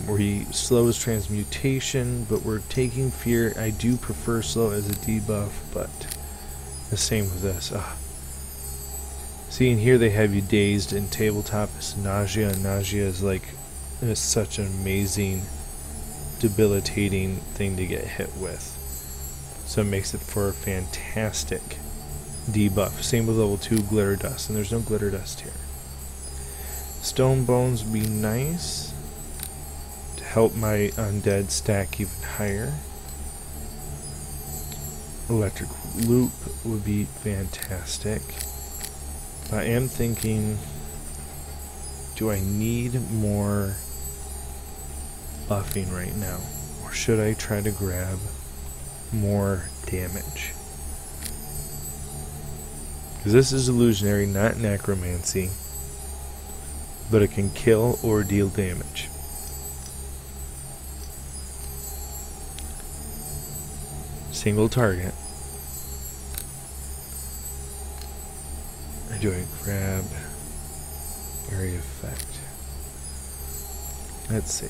We slows transmutation, but we're taking fear. I do prefer slow as a debuff, but the same with this. See, in here they have you dazed, and tabletop is nausea, and nausea is like, it's such an amazing, debilitating thing to get hit with. So it makes it for a fantastic debuff. Same with level 2 glitter dust, and there's no glitter dust here. Stone bones would be nice to help my undead stack even higher. Electric loop would be fantastic. I am thinking, do I need more buffing right now, or should I try to grab more damage? Because this is illusionary, not necromancy, but it can kill or deal damage. Single target. Do I grab area effect? Let's see.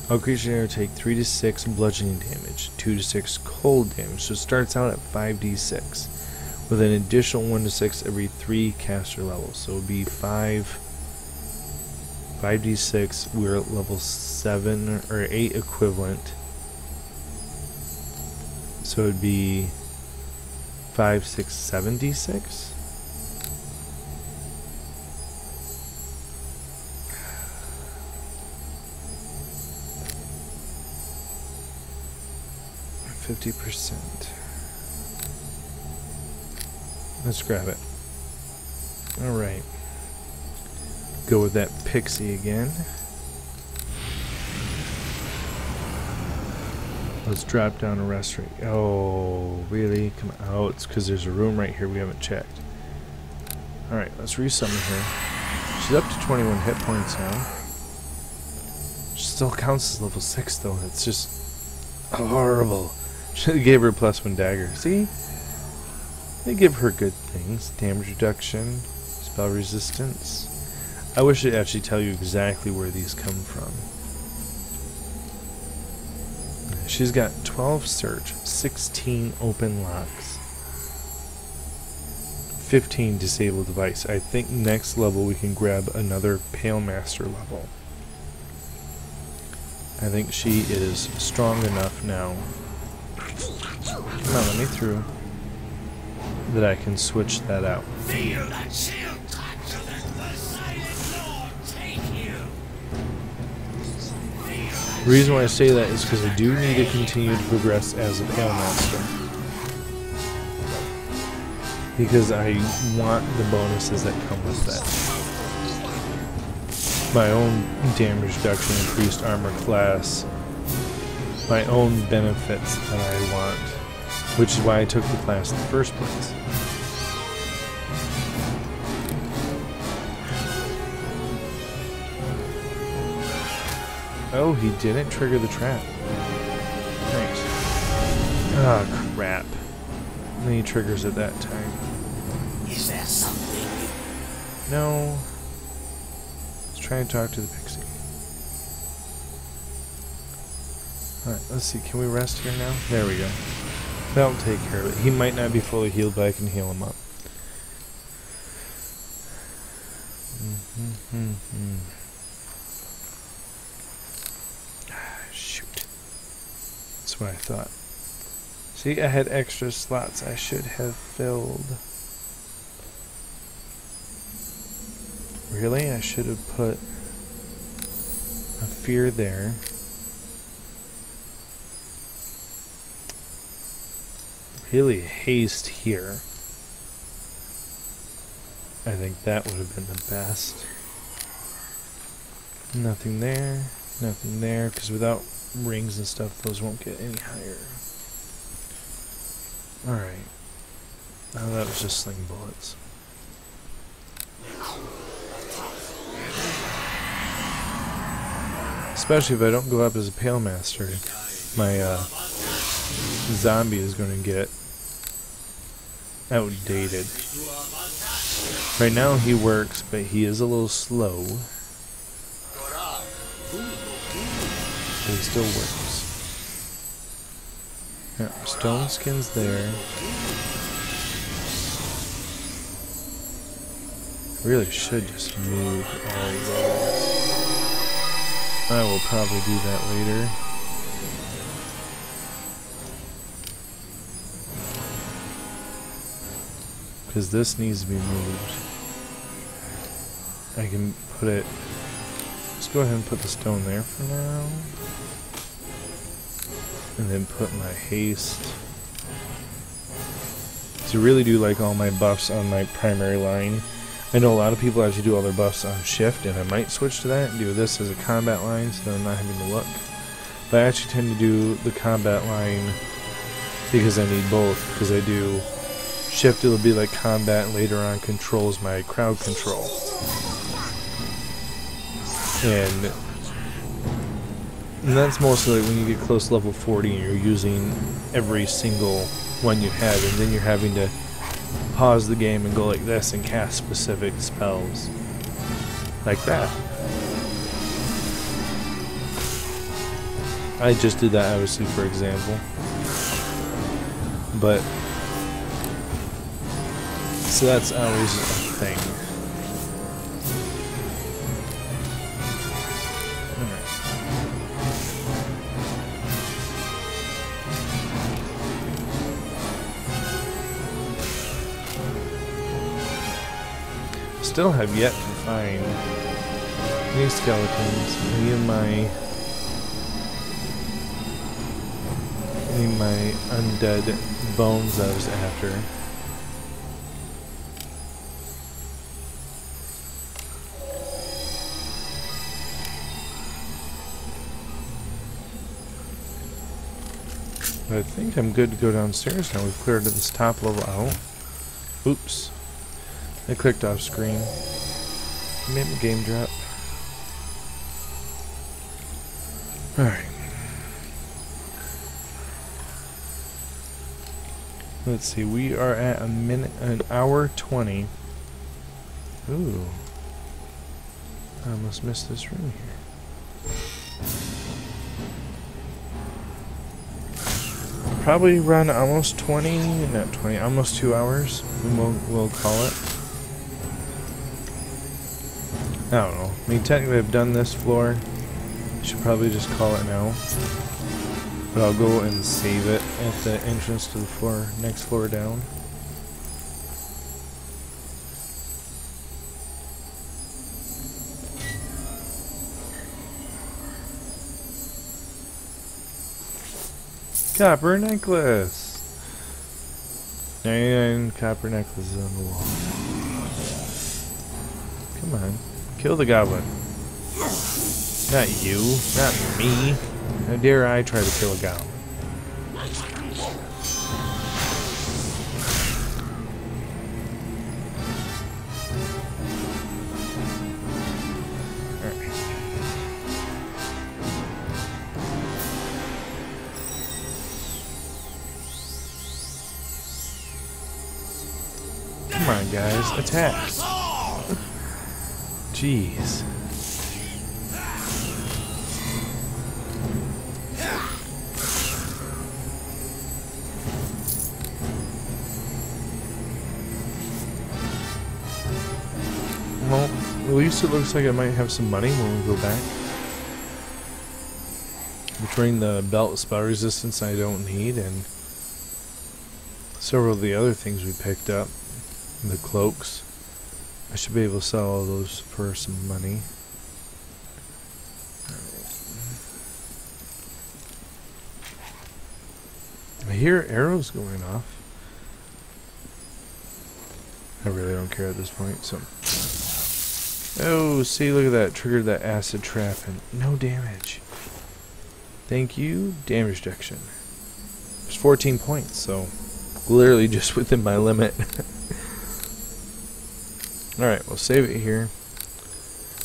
All creatures take 3 to 6 bludgeoning damage, 2 to 6 cold damage. So it starts out at 5d6. with an additional 1 to 6 every 3 caster levels. So it would be 5d6. We're at level 7 or 8 equivalent. So it would be 5, 6, 7d6. %. Let's grab it. Alright. Go with that pixie again. Let's drop down a rest rate. Oh, really? Come on. Oh, it's because there's a room right here we haven't checked. Alright, let's resummon her. She's up to 21 hit points now. She still counts as level 6 though. It's just horrible. Should have gave her a +1 dagger. See? They give her good things. Damage reduction, spell resistance. I wish it'd actually tell you exactly where these come from. She's got 12 search, 16 open locks, 15 disable device. I think next level we can grab another Pale Master level. I think she is strong enough now. Come on, let me through. That I can switch that out. Feel the chill touch of the silent Lord take you. The reason why I say that is because I do need to continue to progress as a Pale Master. Because I want the bonuses that come with that. My own damage reduction, increased armor class, my own benefits that I want, which is why I took the class in the first place. Oh, he didn't trigger the trap. Nice. Ah, crap. And then he triggers at that time. Is there something? No. Let's try and talk to the pixie. Alright, let's see. Can we rest here now? There we go. That'll take care of it. He might not be fully healed, but I can heal him up. Shoot. That's what I thought. See, I had extra slots I should have filled. Really? I should have put a fear there. Really haste here. I think that would have been the best. Nothing there, nothing there, because without rings and stuff, those won't get any higher. Alright. Oh, that was just sling bullets. Especially if I don't go up as a Pale Master, my zombie is going to get outdated. Right now he works, but he is a little slow. But he still works. Yeah, stone skin's there. Really should just move all those. I will probably do that later. Because this needs to be moved. I can put it... Let's go ahead and put the stone there for now. And then put my haste. So I really do like all my buffs on my primary line. I know a lot of people actually do all their buffs on shift, and I might switch to that and do this as a combat line so that I'm not having to look. But I actually tend to do the combat line because I need both, because I do shift, it'll be like combat, and later on controls my crowd control. And that's mostly like when you get close to level 40 and you're using every single one you have, and then you're having to pause the game and go like this and cast specific spells. Like that. I just did that obviously for example. But So that's always a thing. Alright. Still have yet to find any skeletons, any of my undead bones I was after. But I think I'm good to go downstairs now. We've cleared this top level out. Oops. I clicked off screen. Made my game drop. Alright. Let's see, we are at an hour 20. Ooh. I almost missed this room here. Probably run almost 20, not 20, almost 2 hours. We'll call it. I don't know. I mean, technically I've done this floor. I should probably just call it now. But I'll go and save it at the entrance to the floor, next floor down. Copper necklace! 99 copper necklaces on the wall. Come on. Kill the goblin. Not you. Not me. How dare I try to kill a goblin? Alright. Come on, guys. Attack. Jeez. Well, at least it looks like I might have some money when we go back. Between the belt spell resistance I don't need and several of the other things we picked up, the cloaks, I should be able to sell all those for some money. I hear arrows going off. I really don't care at this point, so... Oh, see, look at that. Triggered that acid trap and no damage. Thank you. Damage reduction. There's 14 points, so literally just within my limit. Alright, we'll save it here.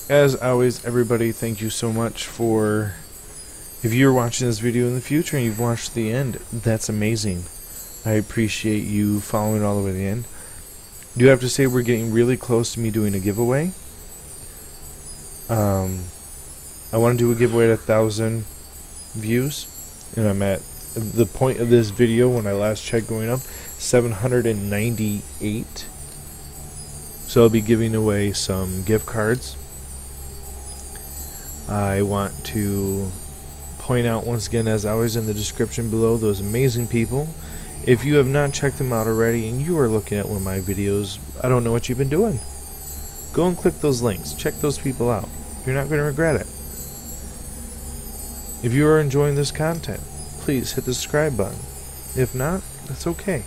As always, everybody, thank you so much for... If you're watching this video in the future and you've watched the end, that's amazing. I appreciate you following all the way to the end. I do have to say we're getting really close to me doing a giveaway. I want to do a giveaway at 1,000 views, and I'm at the point of this video when I last checked going up 798. So I'll be giving away some gift cards. I want to point out once again, as always, in the description below, those amazing people. If you have not checked them out already and you are looking at one of my videos, I don't know what you've been doing. Go and click those links. Check those people out. You're not going to regret it. If you are enjoying this content, please hit the subscribe button. If not, that's okay.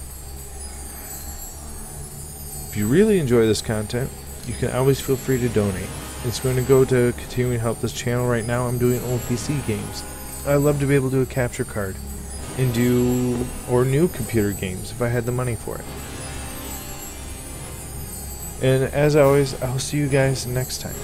If you really enjoy this content, you can always feel free to donate. It's going to go to continuing to help this channel. Right now I'm doing old PC games. I'd love to be able to do a capture card and do or new computer games if I had the money for it. And as always, I'll see you guys next time.